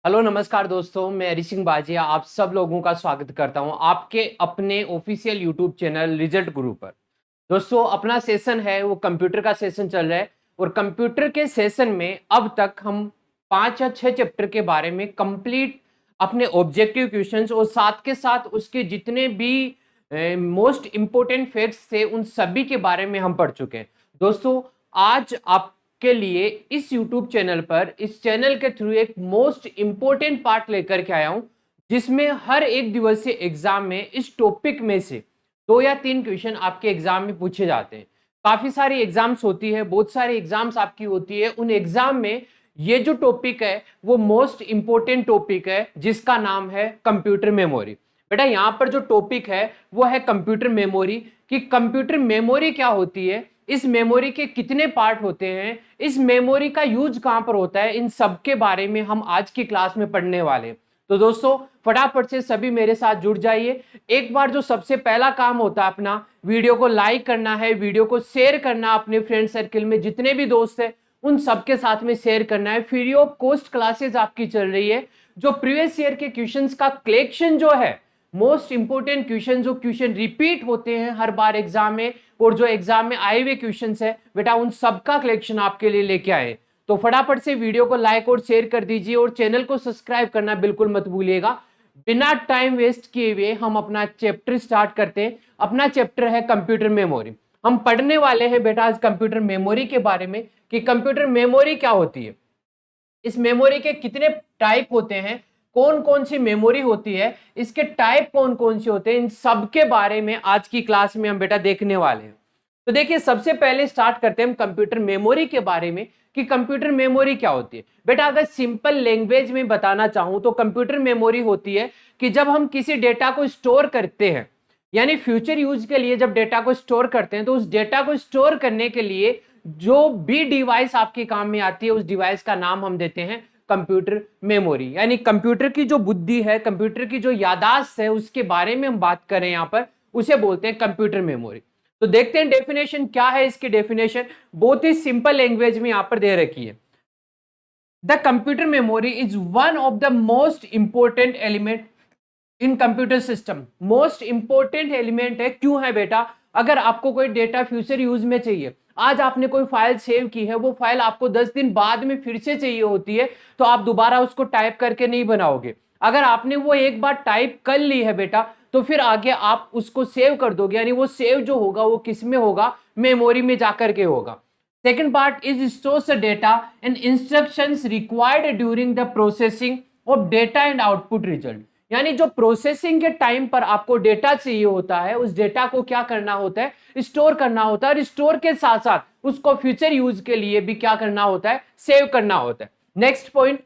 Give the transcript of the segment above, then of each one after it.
Hello नमस्कार दोस्तों, मैं हरी सिंह बाजिया आप सब लोगों का स्वागत करता हूं आपके अपने ऑफिशियल यूट्यूब चैनल रिजल्ट गुरु पर। दोस्तों, अपना सेशन है वो कंप्यूटर का सेशन चल रहा है और कंप्यूटर के सेशन में अब तक हम 5 या 6 चैप्टर के बारे में कंप्लीट अपने ऑब्जेक्टिव क्वेश्चंस और साथ के साथ उसके जितने भी मोस्ट इंपोर्टेंट फैक्ट्स थे उन सभी के बारे में हम पढ़ चुके हैं। दोस्तों, आज आप के लिए इस YouTube चैनल पर इस चैनल के थ्रू एक मोस्ट इंपोर्टेंट पार्ट लेकर के आया हूं, जिसमें हर एक दिवसीय एग्जाम में इस टॉपिक में से 2 या 3 क्वेश्चन आपके एग्जाम में पूछे जाते हैं। काफी सारी एग्जाम्स होती है, बहुत सारी एग्जाम्स आपकी होती है। उन एग्जाम में ये जो टॉपिक है वो मोस्ट इंपोर्टेंट टॉपिक है, जिसका नाम है कंप्यूटर मेमोरी। बेटा, यहाँ पर जो टॉपिक है वो है कंप्यूटर मेमोरी, कि कंप्यूटर मेमोरी क्या होती है, इस मेमोरी के कितने पार्ट होते हैं, इस मेमोरी का यूज कहां पर होता है, इन सब के बारे में हम आज की क्लास में पढ़ने वाले हैं। तो दोस्तों, फटाफट से सभी मेरे साथ जुड़ जाइए। एक बार जो सबसे पहला काम होता है अपना, वीडियो को लाइक करना है, वीडियो को शेयर करना, अपने फ्रेंड सर्किल में जितने भी दोस्त हैं उन सबके साथ में शेयर करना है। फ्री ऑफ कॉस्ट क्लासेस आपकी चल रही है, जो प्रीवियस ईयर के क्वेश्चंस का कलेक्शन जो है, मोस्ट इंपोर्टेंट क्वेश्चन, जो क्वेश्चन रिपीट होते हैं हर बार एग्जाम में और जो एग्जाम में आए हुए क्वेश्चंस है, बेटा उन सबका कलेक्शन आपके लिए लेके आए। तो फटाफट से वीडियो को लाइक और शेयर कर दीजिए और चैनल को सब्सक्राइब करना बिल्कुल मत भूलिएगा। बिना टाइम वेस्ट किए हुए हम अपना चैप्टर स्टार्ट करते हैं। अपना चैप्टर है कंप्यूटर मेमोरी। हम पढ़ने वाले हैं बेटा आज कंप्यूटर मेमोरी के बारे में, कि कंप्यूटर मेमोरी क्या होती है, इस मेमोरी के कितने टाइप होते हैं, कौन कौन सी मेमोरी होती है, इसके टाइप कौन कौन से होते हैं, इन सब के बारे में आज की क्लास में हम बेटा देखने वाले हैं। तो देखिए, सबसे पहले स्टार्ट करते हैं हम कंप्यूटर मेमोरी के बारे में, कि कंप्यूटर मेमोरी क्या होती है। बेटा, अगर सिंपल लैंग्वेज में बताना चाहूं तो कंप्यूटर मेमोरी होती है कि जब हम किसी डेटा को स्टोर करते हैं, यानी फ्यूचर यूज के लिए जब डेटा को स्टोर करते हैं, तो उस डेटा को स्टोर करने के लिए जो भी डिवाइस आपके काम में आती है उस डिवाइस का नाम हम देते हैं कंप्यूटर मेमोरी। यानी कंप्यूटर की जो बुद्धि है, कंप्यूटर की जो याददाश्त है, उसके बारे में हम बात करें यहां पर, उसे बोलते हैं कंप्यूटर मेमोरी। तो देखते हैं डेफिनेशन क्या है। इसकी डेफिनेशन बहुत ही सिंपल लैंग्वेज में यहां पर दे रखी है। The computer memory is one of the most important element in computer system. Most important element है, क्यों है बेटा? अगर आपको कोई डेटा फ्यूचर यूज में चाहिए, आज आपने कोई फाइल सेव की है, वो फाइल आपको 10 दिन बाद में फिर से चाहिए होती है, तो आप दोबारा उसको टाइप करके नहीं बनाओगे। अगर आपने वो एक बार टाइप कर ली है बेटा, तो फिर आगे आप उसको सेव कर दोगे। यानी वो सेव जो होगा वो किस में होगा? मेमोरी में जाकर के होगा। Second part is stores data and instructions required during the processing of data and output result. यानी जो प्रोसेसिंग के टाइम पर आपको डेटा चाहिए होता है, उस डेटा को क्या करना होता है? स्टोर करना होता है। और स्टोर के साथ साथ उसको फ्यूचर यूज के लिए भी क्या करना होता है? सेव करना होता है। Next point,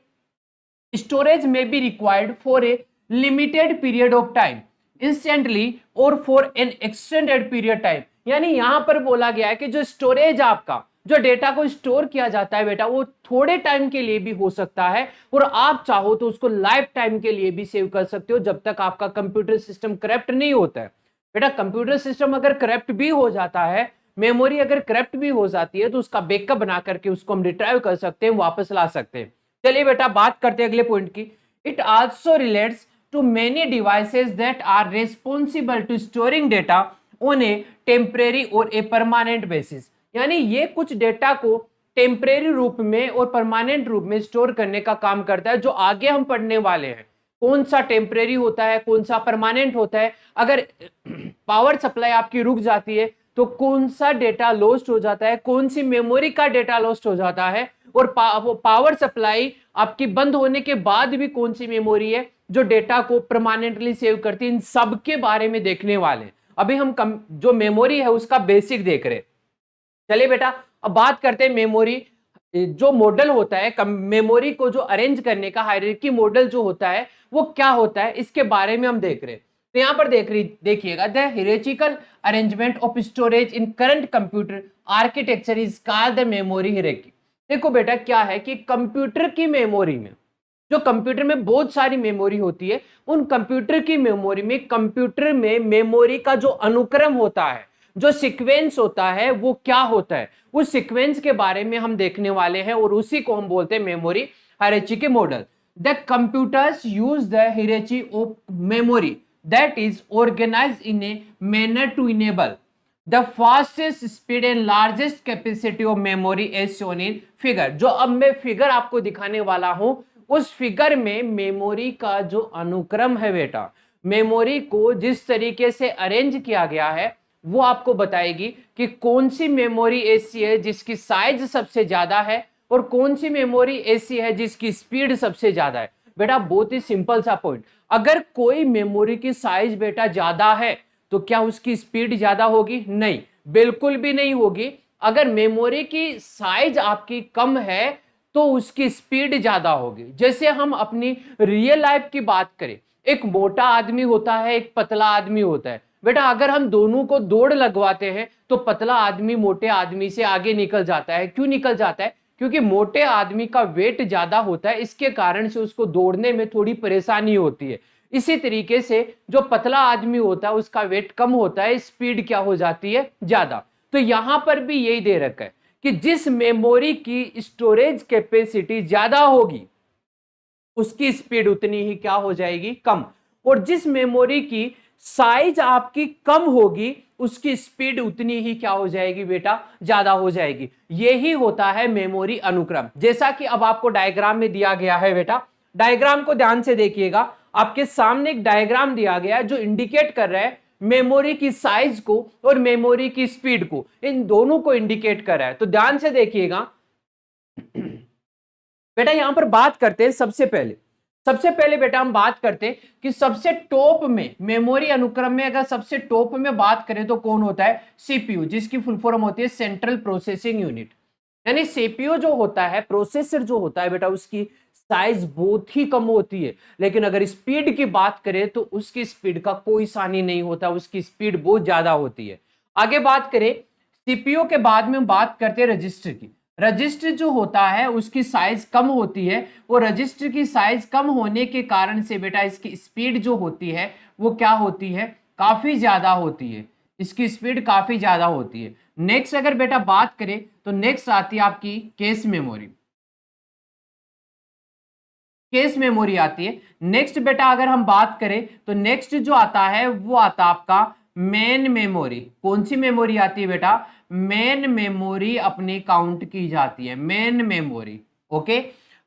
storage may be required for a limited period of time instantly और for an extended period time. यानी यहां पर बोला गया है कि जो स्टोरेज आपका, जो डेटा को स्टोर किया जाता है बेटा, वो थोड़े टाइम के लिए भी हो सकता है और आप चाहो तो उसको लाइफ टाइम के लिए भी सेव कर सकते हो, जब तक आपका कंप्यूटर सिस्टम करप्ट नहीं होता है। बेटा, कंप्यूटर सिस्टम अगर करप्ट भी हो जाता है, मेमोरी अगर करप्ट भी हो जाती है, तो उसका बैकअप बना करके उसको हम रिट्राइव कर सकते हैं, वापस ला सकते हैं। चलिए बेटा, बात करते हैं अगले पॉइंट की। It also relates to many devices that are responsible to storing data on a temporary or a permanent basis. यानी ये कुछ डेटा को टेम्परेरी रूप में और परमानेंट रूप में स्टोर करने का काम करता है, जो आगे हम पढ़ने वाले हैं। कौन सा टेम्परेरी होता है, कौन सा परमानेंट होता है। अगर पावर सप्लाई आपकी रुक जाती है तो कौन सा डेटा लॉस्ट हो जाता है, कौन सी मेमोरी का डेटा लॉस्ट हो जाता है, और पावर सप्लाई आपकी बंद होने के बाद भी कौन सी मेमोरी है जो डेटा को परमानेंटली सेव करती है, इन सब के बारे में देखने वाले। अभी हम जो मेमोरी है उसका बेसिक देख रहे हैं। चलिए बेटा, अब बात करते हैं मेमोरी। जो मॉडल होता है मेमोरी को जो अरेंज करने का हायरार्की मॉडल जो होता है वो क्या होता है, इसके बारे में हम देख रहे हैं। तो यहां पर देखिएगा, the hierarchical arrangement of storage in current computer architecture is called the memory hierarchy. देखो बेटा, क्या है कि कंप्यूटर की मेमोरी में, जो कंप्यूटर में बहुत सारी मेमोरी होती है, उन कंप्यूटर की मेमोरी में, कंप्यूटर में मेमोरी का जो अनुक्रम होता है, जो सीक्वेंस होता है, वो क्या होता है, उस सीक्वेंस के बारे में हम देखने वाले हैं और उसी को हम बोलते हैं मेमोरी हायरार्की के model. The computers use the hierarchy of memory that is organised in a manner to enable the fastest speed and largest capacity of memory as shown in figure. जो अब मैं फिगर आपको दिखाने वाला हूं, उस figure में मेमोरी का जो अनुक्रम है बेटा, मेमोरी को जिस तरीके से अरेंज किया गया है, वो आपको बताएगी कि कौन सी मेमोरी ऐसी है जिसकी साइज सबसे ज्यादा है और कौन सी मेमोरी ऐसी है जिसकी स्पीड सबसे ज्यादा है। बेटा बहुत ही सिंपल सा पॉइंट, अगर कोई मेमोरी की साइज बेटा ज्यादा है तो क्या उसकी स्पीड ज्यादा होगी? नहीं, बिल्कुल भी नहीं होगी। अगर मेमोरी की साइज आपकी कम है तो उसकी स्पीड ज्यादा होगी। जैसे हम अपनी रियल लाइफ की बात करें, एक मोटा आदमी होता है, एक पतला आदमी होता है। बेटा अगर हम दोनों को दौड़ लगवाते हैं तो पतला आदमी मोटे आदमी से आगे निकल जाता है। क्यों निकल जाता है? क्योंकि मोटे आदमी का वेट ज्यादा होता है, इसके कारण से उसको दौड़ने में थोड़ी परेशानी होती है। इसी तरीके से जो पतला आदमी होता है उसका वेट कम होता है, स्पीड क्या हो जाती है? ज्यादा। तो यहां पर भी यही दे रखा है कि जिस मेमोरी की स्टोरेज कैपेसिटी ज्यादा होगी उसकी स्पीड उतनी ही क्या हो जाएगी? कम। और जिस मेमोरी की साइज आपकी कम होगी उसकी स्पीड उतनी ही क्या हो जाएगी बेटा? ज्यादा हो जाएगी। यही होता है मेमोरी अनुक्रम। जैसा कि अब आपको डायग्राम में दिया गया है बेटा, डायग्राम को ध्यान से देखिएगा। आपके सामने एक डायग्राम दिया गया है जो इंडिकेट कर रहा है मेमोरी की साइज को और मेमोरी की स्पीड को, इन दोनों को इंडिकेट कर रहा है। तो ध्यान से देखिएगा बेटा, यहां पर बात करते हैं सबसे पहले बेटा हम बात करते हैं कि सबसे टॉप में मेमोरी अनुक्रम में, अगर सबसे टॉप में बात करें तो कौन होता है? सीपीयू, जिसकी फुल फॉर्म होती है सेंट्रल प्रोसेसिंग यूनिट। यानी सीपीयू जो होता है, प्रोसेसर जो होता है बेटा, उसकी साइज बहुत ही कम होती है, लेकिन अगर स्पीड की बात करें तो उसकी स्पीड का कोई सानी नहीं होता, उसकी स्पीड बहुत ज्यादा होती है। आगे बात करें सीपीयू के बाद में हम बात करते हैं रजिस्टर की। रजिस्टर जो होता है उसकी साइज कम होती है और रजिस्टर की साइज कम होने के कारण से बेटा इसकी स्पीड जो होती है वो क्या होती है? काफी ज्यादा होती है। इसकी स्पीड काफी ज्यादा होती है। नेक्स्ट अगर बेटा बात करें तो नेक्स्ट आती है आपकी केस मेमोरी। केस मेमोरी आती है। नेक्स्ट बेटा अगर हम बात करें तो नेक्स्ट जो आता है वो आता आपका मेन मेमोरी। कौन सी मेमोरी आती है बेटा? मेन मेमोरी अपनी काउंट की जाती है, मेन मेमोरी। ओके,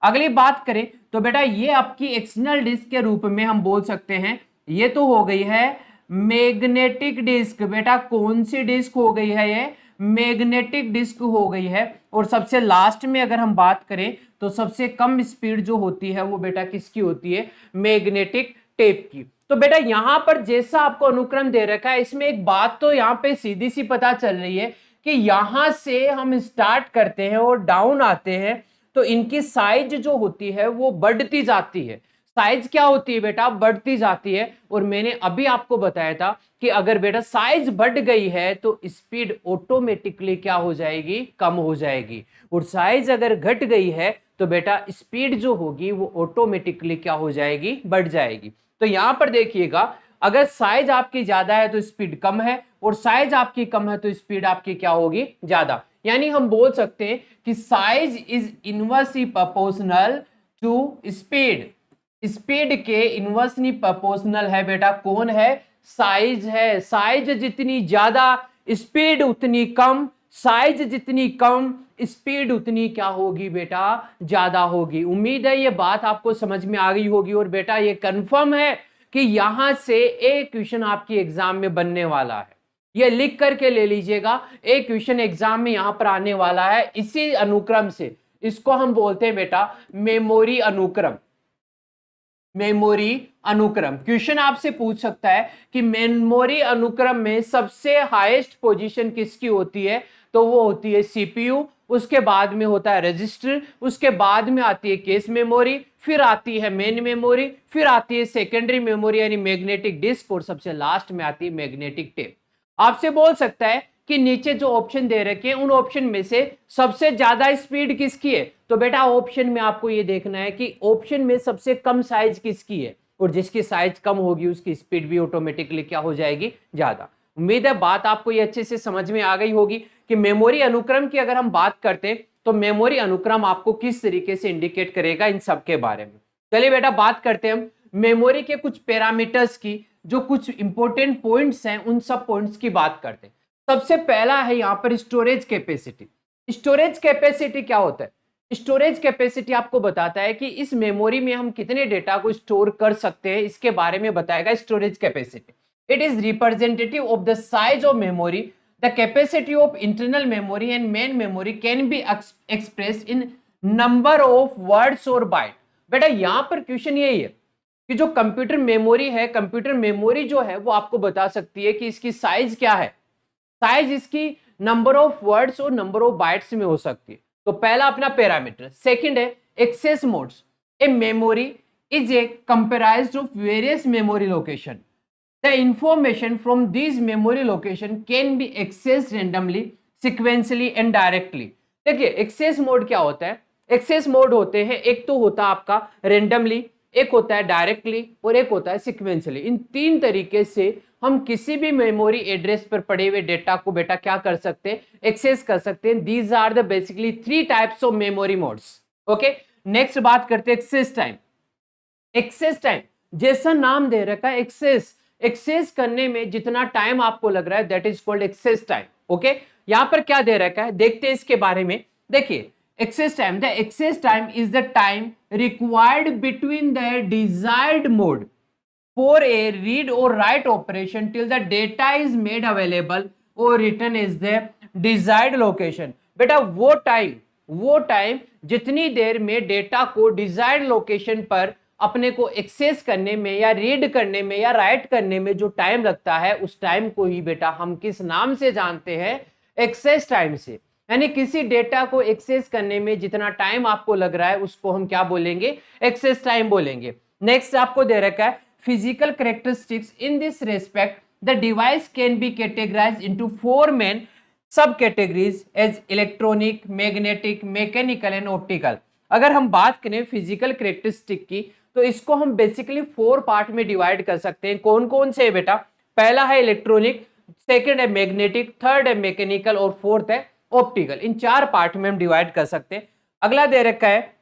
अगली बात करें तो बेटा ये आपकी एक्सटर्नल डिस्क के रूप में हम बोल सकते हैं। ये तो हो गई है मैग्नेटिक डिस्क। बेटा कौन सी डिस्क हो गई है? ये मैग्नेटिक डिस्क हो गई है। और सबसे लास्ट में अगर हम बात करें तो सबसे कम स्पीड जो होती है वो बेटा किसकी होती है? मैग्नेटिक टेप की। तो बेटा यहां पर जैसा आपको अनुक्रम दे रखा है, इसमें एक बात तो यहां पे सीधी सी पता चल रही है कि यहां से हम स्टार्ट करते हैं और डाउन आते हैं तो इनकी साइज जो होती है वो बढ़ती जाती है। साइज क्या होती है बेटा? बढ़ती जाती है। और मैंने अभी आपको बताया था कि अगर बेटा साइज बढ़ गई है तो स्पीड ऑटोमेटिकली क्या हो जाएगी? कम हो जाएगी। और साइज अगर घट गई है तो बेटा स्पीड जो होगी वो ऑटोमेटिकली क्या हो जाएगी? बढ़ जाएगी। तो यहां पर देखिएगा, अगर साइज आपकी ज्यादा है तो स्पीड कम है और साइज आपकी कम है तो स्पीड आपकी क्या होगी? ज्यादा। यानी हम बोल सकते हैं कि size is inversely proportional to speed. Speed के इनवर्सली प्रोपोर्शनल है बेटा कौन है? साइज है। साइज जितनी ज्यादा स्पीड उतनी कम, साइज जितनी कम स्पीड उतनी क्या होगी बेटा? ज्यादा होगी। उम्मीद है ये बात आपको समझ में आ गई होगी। और बेटा ये कंफर्म है कि यहां से एक क्वेश्चन आपकी एग्जाम में बनने वाला है। ये लिख करके ले लीजिएगा, एक क्वेश्चन एग्जाम में यहां पर आने वाला है इसी अनुक्रम से। इसको हम बोलते हैं बेटा मेमोरी अनुक्रम। मेमोरी अनुक्रम क्वेश्चन आपसे पूछ सकता है कि मेमोरी अनुक्रम में सबसे हाईएस्ट पोजीशन किसकी होती है? तो वो होती है सीपीयू। उसके बाद में होता है रजिस्टर, उसके बाद में आती है केस मेमोरी, फिर आती है मेन मेमोरी, फिर आती है सेकेंडरी मेमोरी यानी मैग्नेटिक डिस्क, और सबसे लास्ट में आती है मैग्नेटिक टेप। आपसे बोल सकता है कि नीचे जो ऑप्शन दे रखे हैं उन ऑप्शन में से सबसे ज्यादा स्पीड किसकी है? तो बेटा ऑप्शन में आपको ये देखना है कि ऑप्शन में सबसे कम साइज किसकी है, और जिसकी साइज कम होगी उसकी स्पीड भी ऑटोमेटिकली क्या हो जाएगी? ज्यादा। उम्मीद है बात आपको ये अच्छे से समझ में आ गई होगी कि मेमोरी अनुक्रम की अगर हम बात करते हैं तो मेमोरी अनुक्रम आपको किस तरीके से इंडिकेट करेगा इन सब के बारे में। चलिए बेटा बात करते हैं हम मेमोरी के कुछ पैरामीटर्स की, जो कुछ इंपॉर्टेंट पॉइंट्स हैं उन सब पॉइंट्स की बात करते हैं। सबसे पहला है यहाँ पर स्टोरेज कैपेसिटी। स्टोरेज कैपेसिटी क्या होता है? स्टोरेज कैपेसिटी आपको बताता है कि इस मेमोरी में हम कितने डेटा को स्टोर कर सकते हैं, इसके बारे में बताएगा storage capacity. It is representative of the size of memory. The capacity of internal memory and main memory can be expressed in number of words और बाइट। बेटा यहां पर क्वेश्चन यही है कि जो कंप्यूटर मेमोरी है, कंप्यूटर मेमोरी जो है वो आपको बता सकती है कि इसकी साइज क्या है। साइज इसकी नंबर ऑफ वर्ड्स और नंबर ऑफ बाइट्स में हो सकती है। तो पहला अपना पैरामीटर। सेकंड है access modes. A memory is a comprised of various memory location. The information from this memory location can be access randomly, sequentially and directly. देखिए एक्सेस मोड क्या होता है? एक्सेस मोड होते हैं, एक तो होता है आपका रेंडमली, एक होता है डायरेक्टली और एक होता है सिक्वेंसली। इन तीन तरीके से हम किसी भी मेमोरी एड्रेस पर पड़े हुए डेटा को बेटा क्या कर सकते हैं? एक्सेस कर सकते हैं। These are the basically three types of memory modes. Okay, next बात करते हैं एक्सेस टाइम। एक्सेस टाइम जैसा नाम दे रखा है एक्सेस, एक्सेस करने में जितना टाइम आपको लग रहा है that is called access time. Okay, यहां पर क्या दे रखा है देखते हैं इसके बारे में। देखिए access time, the access time is the time required between the desired mode for a read or write operation till the data is made available or written is the desired location। बेटा वो time जितनी देर में data को desired location पर अपने को access करने में या रीड करने में या राइट करने में जो टाइम लगता है, उस टाइम को ही बेटा हम किस नाम से जानते हैं? एक्सेस टाइम से। यानी किसी डेटा को एक्सेस करने में जितना टाइम आपको लग रहा है उसको हम क्या बोलेंगे? एक्सेस टाइम बोलेंगे। नेक्स्ट आपको दे रखा है physical characteristics. In this respect, the device can be categorized into four main subcategories as electronic, magnetic, mechanical and optical। अगर हम बात करें फिजिकल कैरेक्टरिस्टिक की तो इसको हम बेसिकली फोर पार्ट में डिवाइड कर सकते हैं। कौन कौन से है बेटा? पहला है इलेक्ट्रॉनिक, सेकंड है मैग्नेटिक, थर्ड है मैकेनिकल और फोर्थ है ऑप्टिकल। इन चार पार्ट में हम डिवाइड कर सकते हैं। अगला दे रखा है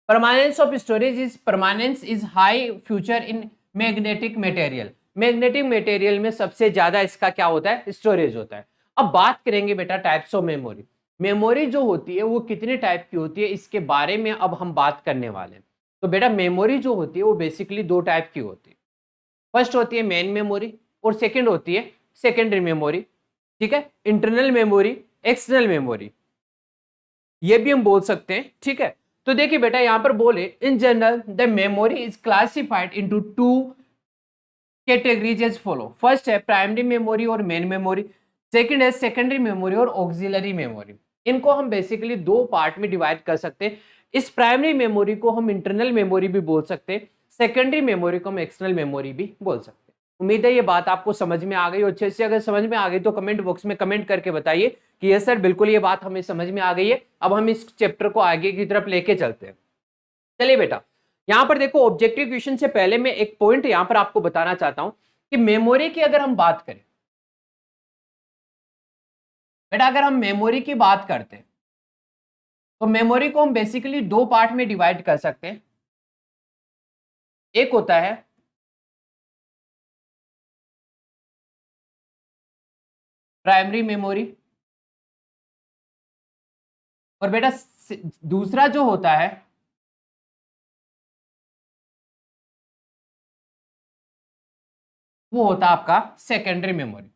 permanence of storage is permanence is high future in magnetic material। Magnetic material में सबसे ज्यादा इसका क्या होता है? स्टोरेज होता है। अब बात करेंगे बेटा टाइप्स ऑफ मेमोरी। मेमोरी जो होती है वो कितने टाइप की होती है, इसके बारे में अब हम बात करने वाले हैं। तो बेटा मेमोरी जो होती है वो बेसिकली दो टाइप की होती है। फर्स्ट होती है मेन मेमोरी और सेकेंड होती है सेकेंडरी मेमोरी। ठीक है, इंटरनल मेमोरी, एक्सटर्नल मेमोरी, ये भी हम बोल सकते हैं। ठीक है, तो देखिए बेटा यहां पर बोले in general the memory is classified into two categories as follow. First है प्राइमरी मेमोरी और मेन मेमोरी, सेकंड है सेकेंडरी मेमोरी और ऑक्सिलरी मेमोरी। इनको हम बेसिकली दो पार्ट में डिवाइड कर सकते हैं। इस प्राइमरी मेमोरी को हम इंटरनल मेमोरी भी बोल सकते हैं, सेकेंडरी मेमोरी को हम एक्सटर्नल मेमोरी भी बोल सकते हैं। उम्मीद है ये बात आपको समझ में आ गई अच्छे से। अगर समझ में आ गई तो कमेंट बॉक्स में कमेंट करके बताइए कि यस सर बिल्कुल ये बात हमें समझ में आ गई है। अब हम इस चैप्टर को आगे की तरफ लेके चलते हैं। चलिए बेटा यहां पर देखो ऑब्जेक्टिव क्वेश्चन से पहले मैं एक पॉइंट यहां पर आपको बताना चाहता हूं कि मेमोरी की अगर हम बात करें बेटा, अगर हम मेमोरी की बात करते हैं तो मेमोरी को हम बेसिकली दो पार्ट में डिवाइड कर सकते हैं। एक होता है प्राइमरी मेमोरी और बेटा दूसरा जो होता है वो होता है आपका सेकेंडरी मेमोरी।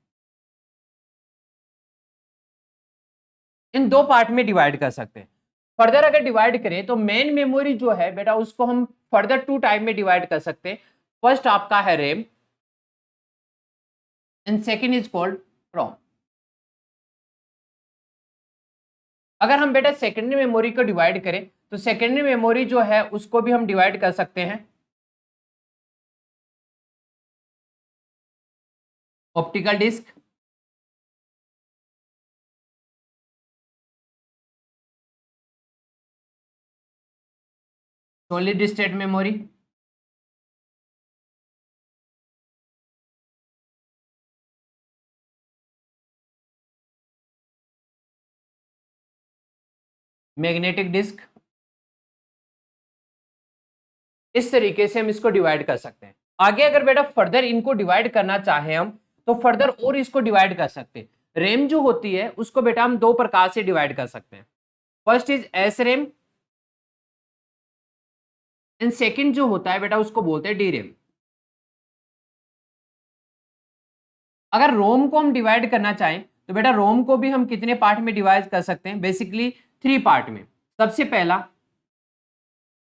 इन दो पार्ट में डिवाइड कर सकते हैं। फर्दर अगर डिवाइड करें तो मेन मेमोरी जो है बेटा उसको हम फर्दर टू टाइप में डिवाइड कर सकते हैं। फर्स्ट आपका है RAM and second is called ROM. अगर हम बेटा सेकेंडरी मेमोरी को डिवाइड करें तो सेकेंडरी मेमोरी जो है उसको भी हम डिवाइड कर सकते हैं optical disk, solid state memory, magnetic disk इस तरीके से हम इसको डिवाइड कर सकते हैं। आगे अगर बेटा फर्दर इनको डिवाइड करना चाहें हम, तो फर्दर और इसको डिवाइड कर सकते हैं। रैम जो होती है उसको बेटा हम दो प्रकार से डिवाइड कर सकते हैं। First is S RAM and second जो होता है बेटा उसको बोलते हैं डी रैम। अगर रोम को हम डिवाइड करना चाहें तो बेटा रोम को भी हम कितने पार्ट में डिवाइड कर सकते हैं? बेसिकली 3 पार्ट में। सबसे पहला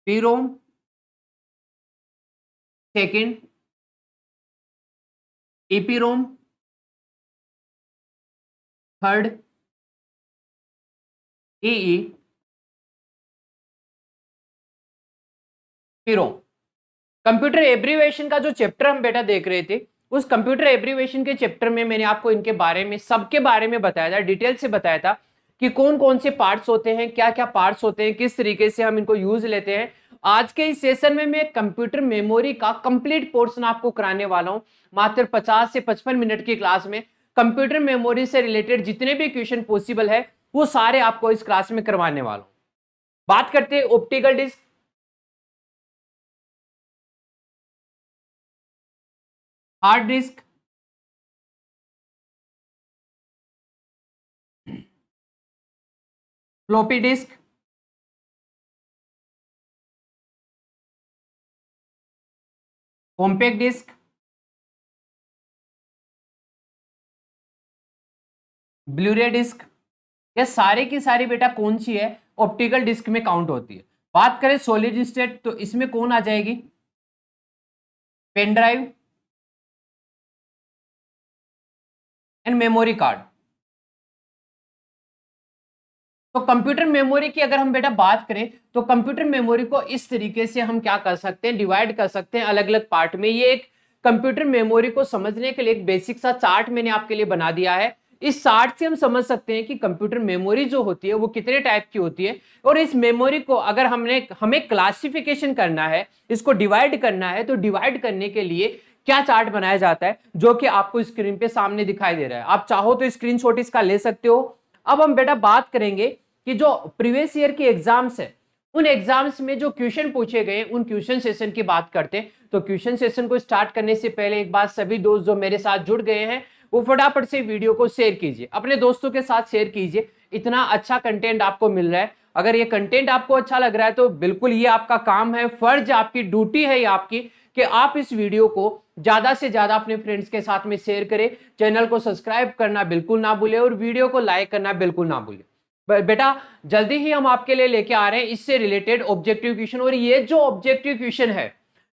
पी रोम, सेकंड ईपी रोम, थर्ड ईई रोम। कंप्यूटर एब्रीवेशन का जो चैप्टर हम बेटा देख रहे थे, उस कंप्यूटर एब्रीवेशन के चैप्टर में मैंने आपको इनके बारे में, सबके बारे में बताया था, डिटेल से बताया था कि कौन कौन से पार्ट्स होते हैं, क्या क्या पार्ट्स होते हैं, किस तरीके से हम इनको यूज लेते हैं। आज के इस सेशन में मैं कंप्यूटर मेमोरी का कंप्लीट पोर्शन आपको कराने वाला हूं। मात्र 50 से 55 मिनट की क्लास में कंप्यूटर मेमोरी से रिलेटेड जितने भी क्वेश्चन पॉसिबल है वो सारे आपको इस क्लास में करवाने वाला हूं। बात करते हैं optical disk, hard disk, floppy disk, compact disk, Blu-ray disk, ये सारे की सारी बेटा कौन सी है? ऑप्टिकल डिस्क में काउंट होती है। बात करें सॉलिड स्टेट तो इसमें कौन आ जाएगी? Pen drive and memory card. तो कंप्यूटर मेमोरी की अगर हम बेटा बात करें तो कंप्यूटर मेमोरी को इस तरीके से हम क्या कर सकते हैं? डिवाइड कर सकते हैं अलग अलग पार्ट में। ये एक कंप्यूटर मेमोरी को समझने के लिए एक बेसिक सा चार्ट मैंने आपके लिए बना दिया है। इस चार्ट से हम समझ सकते हैं कि कंप्यूटर मेमोरी जो होती है वो कितने टाइप की होती है, और इस मेमोरी को अगर हमें क्लासिफिकेशन करना है, इसको डिवाइड करना है, तो डिवाइड करने के लिए क्या चार्ट बनाया जाता है, जो कि आपको स्क्रीन पे सामने दिखाई दे रहा है। आप चाहो तो स्क्रीनशॉट इसका ले सकते हो। अब हम बेटा बात करेंगे कि जो प्रीवियस ईयर के एग्जाम्स है, उन एग्जाम्स में जो क्वेश्चन पूछे गए उन क्वेश्चन सेशन की बात करते हैं। तो क्वेश्चन सेशन को स्टार्ट करने से पहले एक बात सभी दोस्त जो मेरे साथ जुड़ गए हैं वो फटाफट से वीडियो को शेयर कीजिए, अपने दोस्तों के साथ शेयर कीजिए। इतना अच्छा कंटेंट आपको मिल रहा है। अगर ये कंटेंट आपको अच्छा लग रहा है तो बिल्कुल ये आपका काम है, फर्ज, आपकी ड्यूटी है ये आपकी, कि आप इस वीडियो को ज्यादा से ज्यादा अपने फ्रेंड्स के साथ में शेयर करें। चैनल को सब्सक्राइब करना बिल्कुल ना भूले और वीडियो को लाइक करना बिल्कुल ना भूले। बेटा जल्दी ही हम आपके लिए लेके आ रहे हैं इससे रिलेटेड ऑब्जेक्टिव क्वेश्चन। और ये जो ऑब्जेक्टिव क्वेश्चन है,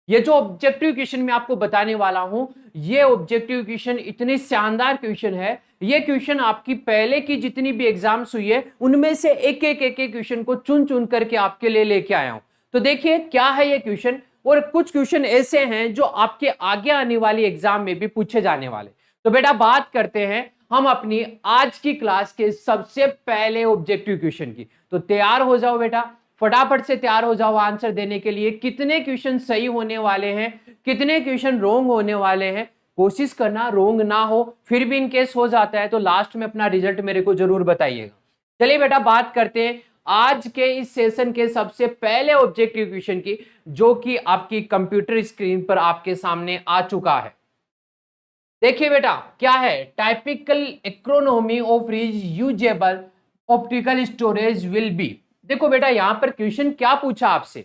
ये जो ऑब्जेक्टिव क्वेश्चन मैं आपको बताने वाला हूं, ये ऑब्जेक्टिव क्वेश्चन इतनी शानदार क्वेश्चन है। ये क्वेश्चन आपकी पहले की जितनी भी एग्जाम्स हुई है उनमें से एक एक क्वेश्चन को चुन चुन करके आपके लिए लेके आया हूं। तो देखिए क्या है ये क्वेश्चन, और कुछ क्वेश्चन ऐसे हैं जो आपके आगे आने वाली एग्जाम में भी पूछे जाने वाले। तो बेटा बात करते हैं हम अपनी आज की क्लास के सबसे पहले ऑब्जेक्टिव क्वेश्चन की। तो तैयार हो जाओ बेटा, फटाफट से तैयार हो जाओ आंसर देने के लिए। कितने क्वेश्चन सही होने वाले हैं, कितने क्वेश्चन रॉन्ग होने वाले हैं, कोशिश करना रॉन्ग ना हो। फिर भी इन केस हो जाता है तो लास्ट में अपना रिजल्ट मेरे को जरूर बताइएगा। चलिए बेटा बात करते हैं आज के इस सेशन के सबसे पहले ऑब्जेक्टिव क्वेश्चन की, जो कि आपकी कंप्यूटर स्क्रीन पर आपके सामने आ चुका है। देखिए बेटा क्या है, typical economy of reusable optical storage will be. देखो बेटा यहां पर क्वेश्चन क्या पूछा आपसे,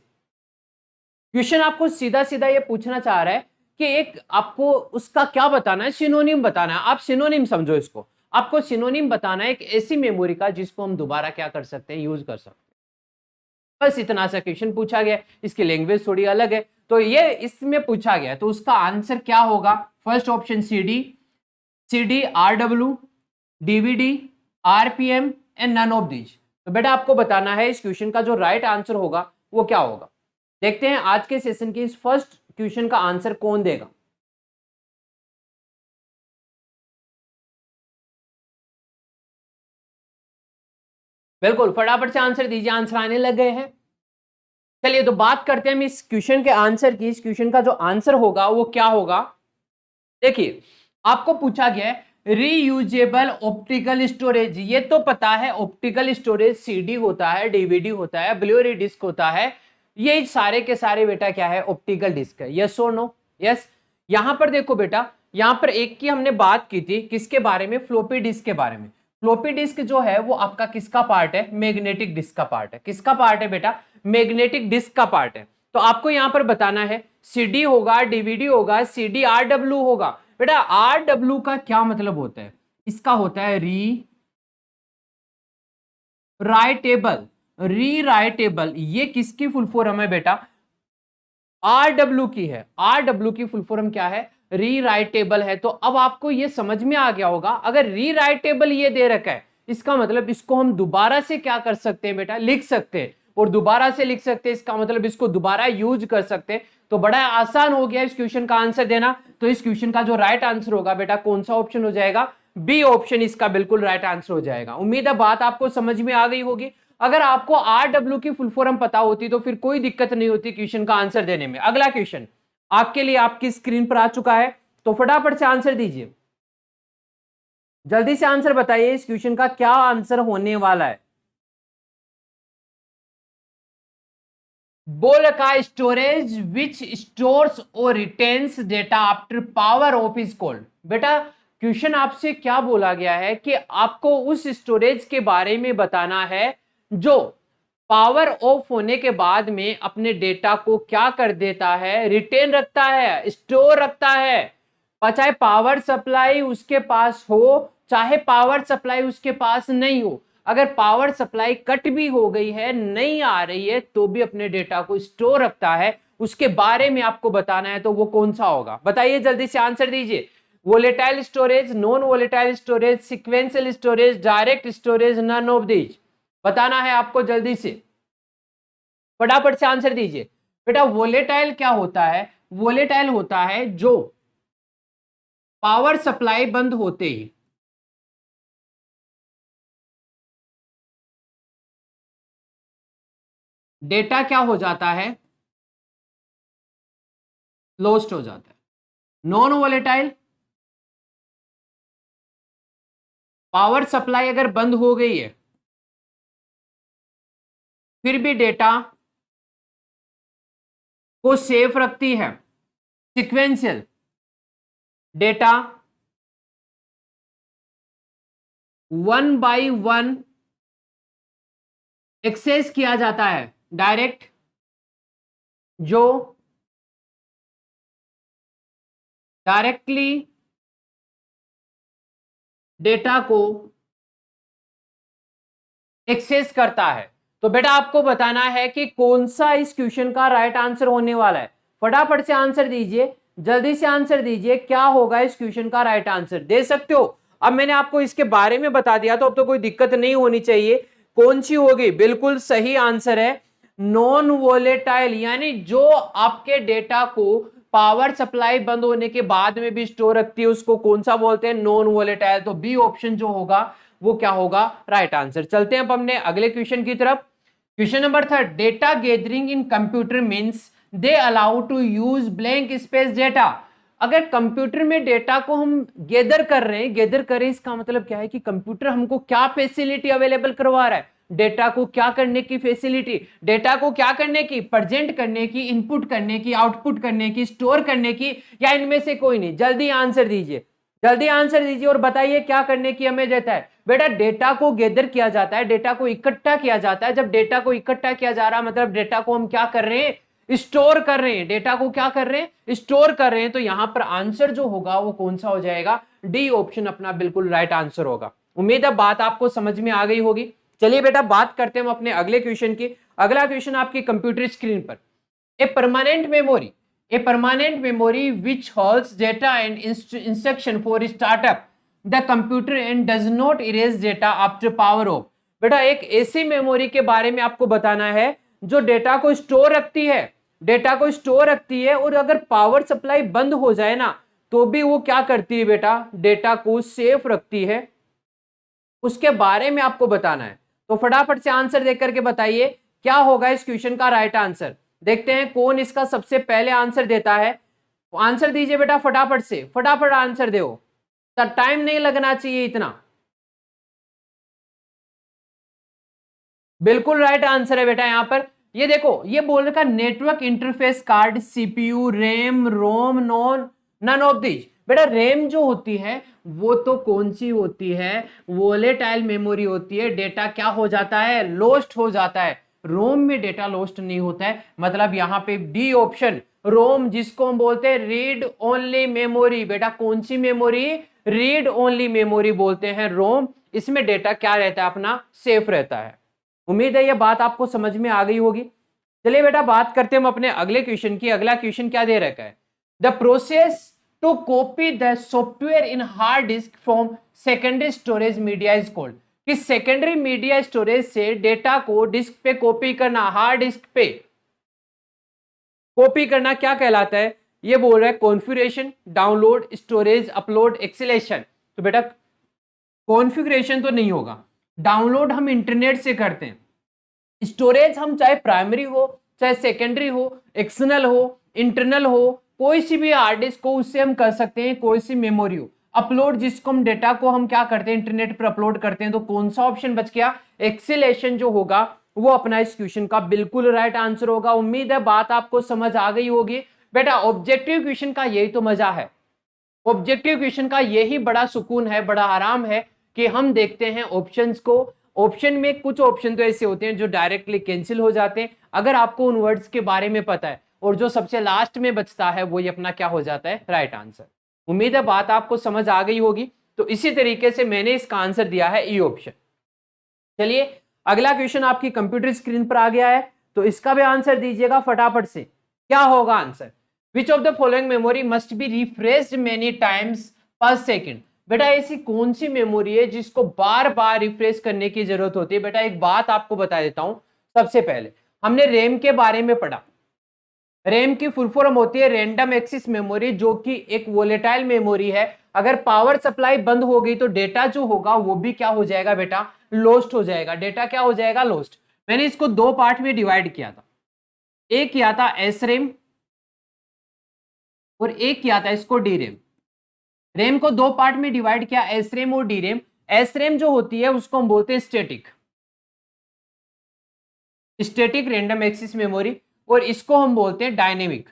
क्वेश्चन आपको सीधा सीधा ये पूछना चाह रहा है कि एक आपको उसका क्या बताना है, सिनोनिम बताना है। आप सिनोनिम समझो इसको, आपको सिनोनिम बताना है एक ऐसी मेमोरी का जिसको हम दोबारा क्या कर सकते हैं, यूज कर सकते हैं। बस इतना सा क्वेश्चन पूछा गया, इसकी लैंग्वेज थोड़ी अलग है तो ये इसमें पूछा गया, तो उसका आंसर क्या होगा? First option CD, RW, DVD, RPM and none of these. तो बेटा आपको बताना है इस क्वेश्चन का जो राइट आंसर होगा वो क्या होगा। देखते हैं आज के सेशन के इस फर्स्ट क्वेश्चन का आंसर कौन देगा। बिल्कुल फटाफट से आंसर दीजिए, आंसर आने लग गए हैं। चलिए तो बात करते हैं हम इस क्वेश्चन के आंसर की। इस क्वेश्चन का जो आंसर होगा वो क्या होगा? देखिए आपको पूछा गया है रीयूजेबल ऑप्टिकल स्टोरेज। ये तो पता है ऑप्टिकल स्टोरेज CD होता है, DVD होता है, ब्लू रे डिस्क होता है, ये सारे के सारे बेटा क्या है, ऑप्टिकल डिस्क है। यस और नो? यस। यहां पर देखो बेटा, यहां पर एक की हमने बात की थी, किसके बारे में, फ्लोपी डिस्क के बारे में। फ्लोपी डिस्क जो है वो आपका किसका पार्ट है, मैग्नेटिक डिस्क का पार्ट है। किसका पार्ट है बेटा, मैग्नेटिक डिस्क का पार्ट है। तो आपको यहां पर बताना है सीडी होगा, डीवीडी होगा, सीडी आरडब्ल्यू होगा। बेटा आरडब्ल्यू का क्या मतलब होता है, इसका होता है राइटेबल। रीराइटेबल, ये किसकी फुल फॉर्म है बेटा, आरडब्ल्यू की है। आरडब्ल्यू की फुल फॉर्म क्या है, रीराइटेबल है। तो अब आपको ये समझ में आ गया होगा, अगर रीराइटेबल ये दे रखा है, इसका मतलब इसको हम दोबारा से क्या कर सकते हैं बेटा, लिख सकते हैं। और दोबारा से लिख सकते हैं, इसका मतलब इसको दोबारा यूज कर सकते हैं। तो बड़ा आसान हो गया इस क्वेश्चन का आंसर देना। तो इस क्वेश्चन का जो राइट आंसर होगा बेटा, कौन सा ऑप्शन हो जाएगा, बी ऑप्शन इसका बिल्कुल राइट आंसर हो जाएगा। उम्मीद है बात आपको समझ में आ गई होगी। अगर आपको आरडब्ल्यू की फुल फॉर्म पता होती तो फिर कोई दिक्कत नहीं होती क्वेश्चन का आंसर देने में। अगला क्वेश्चन आपके लिए आपकी स्क्रीन पर आ चुका है, तो फटाफट से आंसर दीजिए, जल्दी से आंसर बताइए इस क्वेश्चन का क्या आंसर होने वाला है। बोल का स्टोरेज विच स्टोर्स और retains data after power of is called. बेटा क्वेश्चन आपसे क्या बोला गया है कि आपको उस स्टोरेज के बारे में बताना है जो पावर ऑफ होने के बाद में अपने डेटा को क्या कर देता है, रिटेन रखता है, स्टोर रखता है। चाहे पावर सप्लाई उसके पास हो, चाहे पावर सप्लाई उसके पास नहीं हो, अगर पावर सप्लाई कट भी हो गई है, नहीं आ रही है, तो भी अपने डेटा को स्टोर रखता है। उसके बारे में आपको बताना है, तो वो कौन सा होगा, बताइए जल्दी से आंसर दीजिए। Volatile storage, non volatile storage, sequential storage, direct storage, none of these. बताना है आपको जल्दी से, फटाफट से आंसर दीजिए। बेटा वोलेटाइल क्या होता है, वोलेटाइल होता है जो पावर सप्लाई बंद होते ही डेटा क्या हो जाता है, लॉस्ट हो जाता है। नॉन वोलेटाइल, पावर सप्लाई अगर बंद हो गई है फिर भी डेटा को सेफ रखती है। Sequential, data one by one access किया जाता है। डायरेक्ट, जो डायरेक्टली डेटा को एक्सेस करता है। तो बेटा आपको बताना है कि कौन सा इस क्वेश्चन का राइट आंसर होने वाला है। फटाफट से आंसर दीजिए, जल्दी से आंसर दीजिए, क्या होगा इस क्वेश्चन का राइट आंसर, दे सकते हो। अब मैंने आपको इसके बारे में बता दिया, तो अब तो कोई दिक्कत नहीं होनी चाहिए। कौन सी होगी, बिल्कुल सही आंसर है नॉन वोलेटाइल, यानी जो आपके डेटा को पावर सप्लाई बंद होने के बाद में भी स्टोर रखती है, उसको कौन सा बोलते हैं, नॉन वोलेटाइल। तो बी ऑप्शन जो होगा वो क्या होगा, राइट आंसर। चलते हैं अब हमने अगले क्वेश्चन की तरफ। Question number 3, data gathering in computer means they allow to use blank space data. अगर कंप्यूटर में डेटा को हम गैदर कर रहे हैं, गैदर करें इसका मतलब क्या है कि कंप्यूटर हमको क्या फैसिलिटी अवेलेबल करवा रहा है, डेटा को क्या करने की फैसिलिटी, डेटा को क्या करने की, प्रेजेंट करने की, इनपुट करने की, आउटपुट करने की, स्टोर करने की, या इनमें से कोई नहीं। जल्दी आंसर दीजिए, जल्दी आंसर दीजिए और बताइए क्या करने की हमें देता है। बेटा डेटा को गैदर किया जाता है, डेटा को इकट्ठा किया जाता है। जब डेटा को इकट्ठा किया जा रहा है मतलब डेटा को हम क्या कर रहे हैं, स्टोर कर रहे हैं। डेटा को क्या कर रहे हैं, स्टोर कर रहे हैं। तो यहां पर आंसर जो होगा वो कौन सा हो जाएगा, डी ऑप्शन अपना बिल्कुल राइट आंसर होगा। उम्मीद है बात आपको समझ में आ गई होगी। चलिए बेटा बात करते हैं हम अपने अगले क्वेश्चन की। अगला क्वेश्चन आपकी कंप्यूटर स्क्रीन पर, a permanent memory, a permanent memory which holds data and instruction for startup the computer and does not erase data after power off। बेटा एक ऐसी मेमोरी के बारे में आपको बताना है जो डेटा को स्टोर रखती है, डेटा को स्टोर रखती है, और अगर पावर सप्लाई बंद हो जाए ना तो भी वो क्या करती है बेटा, डेटा को सेफ रखती है। उसके बारे में आपको बताना है। तो फटाफट से आंसर देख करके बताइए क्या होगा इस क्वेश्चन का राइट आंसर। देखते हैं कौन इसका सबसे पहले आंसर देता है। आंसर दीजिए बेटा फटाफट से, फटाफट आंसर दो, टाइम नहीं लगना चाहिए इतना। बिल्कुल राइट आंसर है बेटा, यहां पर ये देखो, ये बोल रखा network interface card, CPU, RAM, ROM, none of these. बेटा रैम जो होती है वो तो कौन सी होती है, वोलेटाइल मेमोरी होती है, डेटा क्या हो जाता है, लोस्ट हो जाता है। रोम में डेटा लोस्ट नहीं होता है, मतलब यहां पे डी ऑप्शन, रोम जिसको हम बोलते हैं रीड ओनली मेमोरी। बेटा कौन सी मेमोरी, रीड ओनली मेमोरी बोलते हैं रोम। इसमें डेटा क्या रहता है, अपना सेफ रहता है। उम्मीद है यह बात आपको समझ में आ गई होगी। चलिए बेटा बात करते हैं हम अपने अगले क्वेश्चन की। अगला क्वेश्चन क्या दे रखा है, the process to copy the software in hard disk from secondary storage media is called. कि सेकेंडरी मीडिया स्टोरेज से डेटा को डिस्क पे कॉपी करना, हार्ड डिस्क पे कॉपी करना क्या कहलाता है, ये बोल रहा है configuration, download, storage, upload, acceleration. तो बेटा कॉन्फ़िगरेशन तो नहीं होगा, डाउनलोड हम इंटरनेट से करते हैं, स्टोरेज हम चाहे प्राइमरी हो चाहे सेकेंडरी हो, एक्सटर्नल हो, इंटरनल हो, कोई सी भी हार्ड डिस्क हो उससे हम कर सकते हैं, कोई सी मेमोरी हो। अपलोड जिसको हम डेटा को हम क्या करते हैं, इंटरनेट पर अपलोड करते हैं। तो कौन सा ऑप्शन बच गया, एक्सेलेशन जो होगा वो अपना इस क्वेश्चन का बिल्कुल राइट आंसर होगा। उम्मीद है बात आपको समझ आ गई होगी। बेटा ऑब्जेक्टिव क्वेश्चन का यही तो मजा है, ऑब्जेक्टिव क्वेश्चन का यही बड़ा सुकून है, बड़ा आराम है कि हम देखते हैं ऑप्शंस को। ऑप्शन में कुछ ऑप्शन तो ऐसे होते हैं जो डायरेक्टली कैंसिल हो जाते हैं, अगर आपको उन वर्ड्स के बारे में पता है, और जो सबसे लास्ट में बचता है वो ये अपना क्या हो जाता है, राइट आंसर। उम्मीद है बात आपको समझ आ गई होगी। तो इसी तरीके से मैंने इसका आंसर दिया है ई ऑप्शन। चलिए अगला क्वेश्चन आपकी कंप्यूटर स्क्रीन पर आ गया है, तो इसका भी आंसर दीजिएगा फटाफट से। क्या होगा answer, which of the following memory must be refreshed many times पर सेकेंड। बेटा ऐसी कौन सी मेमोरी है जिसको बार बार रिफ्रेश करने की जरूरत होती है। बेटा एक बात आपको बता देता हूं, सबसे पहले हमने रैम के बारे में पढ़ा। रैम की फुल फॉर्म होती है रैंडम एक्सेस मेमोरी, जो कि एक वोलेटाइल मेमोरी है। अगर पावर सप्लाई बंद हो गई तो डेटा जो होगा वो भी क्या हो जाएगा बेटा, लॉस्ट हो जाएगा। डेटा क्या हो जाएगा, लॉस्ट। मैंने इसको दो पार्ट में डिवाइड किया था, एक किया था एस रैम और एक किया था इसको डी रैम। रैम को दो पार्ट में डिवाइड किया, एस रैम और डी रैम। एस रैम जो होती है उसको हम बोलते हैं static, static random access memory, और इसको हम बोलते हैं dynamic,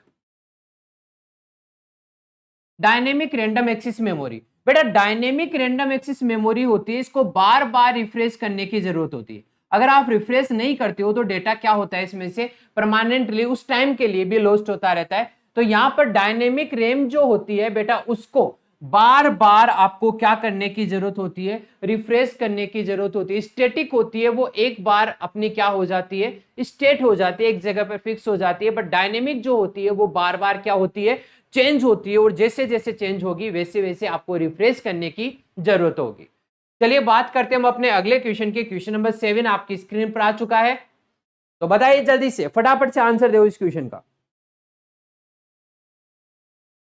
dynamic random access memory. बेटा डायनेमिक रैंडम एक्सेस मेमोरी होती है, इसको बार बार रिफ्रेश करने की जरूरत होती है। अगर आप रिफ्रेश नहीं करते हो तो डेटा क्या होता है, इसमें से परमानेंटली उस टाइम के लिए भी लॉस्ट होता रहता है। तो यहां पर डायनेमिक रैम जो होती है बेटा, उसको बार बार आपको क्या करने की जरूरत होती है, रिफ्रेश करने की जरूरत होती है। स्टैटिक होती है वो एक बार अपनी क्या हो जाती है, स्टेट हो जाती है, एक जगह पर फिक्स हो जाती है। बट डायनेमिक जो होती है वो बार बार क्या होती है, चेंज होती है, और जैसे जैसे चेंज होगी वैसे वैसे आपको रिफ्रेश करने की जरूरत होगी। चलिए बात करते हैं हम अपने अगले क्वेश्चन के। क्वेश्चन नंबर 7 आपकी स्क्रीन पर आ चुका है, तो बताइए जल्दी से, फटाफट से आंसर दो इस क्वेश्चन का।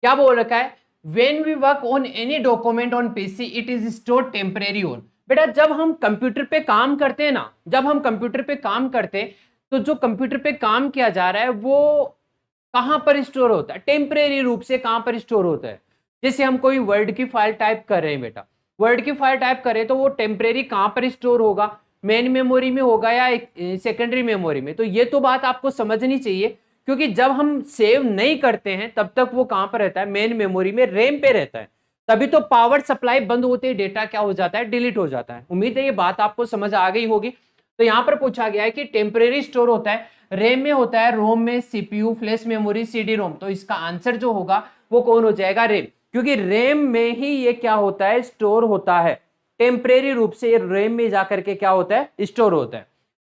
क्या बोल रखा है, when we work on any document on PC it is stored temporary on। बेटा जब हम कंप्यूटर पे काम करते हैं ना, जब हम कंप्यूटर पे काम करते हैं तो जो कंप्यूटर पे काम किया जा रहा है वो कहां पर स्टोर होता है, टेम्परेरी रूप से कहां पर स्टोर होता है। जैसे हम कोई वर्ड की फाइल टाइप कर रहे हैं बेटा, वर्ड की फाइल टाइप कर रहे हैं तो वो टेम्परेरी कहां पर स्टोर होगा, मेन मेमोरी में होगा या सेकेंडरी मेमोरी में। तो ये तो बात आपको समझनी चाहिए, क्योंकि जब हम सेव नहीं करते हैं तब तक वो कहां पर रहता है, मेन मेमोरी में, रैम पे रहता है। तभी तो पावर सप्लाई बंद होते ही डेटा क्या हो जाता है, डिलीट हो जाता है। उम्मीद है ये बात आपको समझ आ गई होगी। तो यहां पर पूछा गया है कि टेम्परेरी स्टोर होता है, रैम में होता है, रोम में, CPU, flash memory, CD ROM. तो इसका आंसर जो होगा वो कौन हो जाएगा, रैम। क्योंकि रैम में ही ये क्या होता है, स्टोर होता है। टेम्परेरी रूप से ये रैम में जाकर के क्या होता है, स्टोर होता है।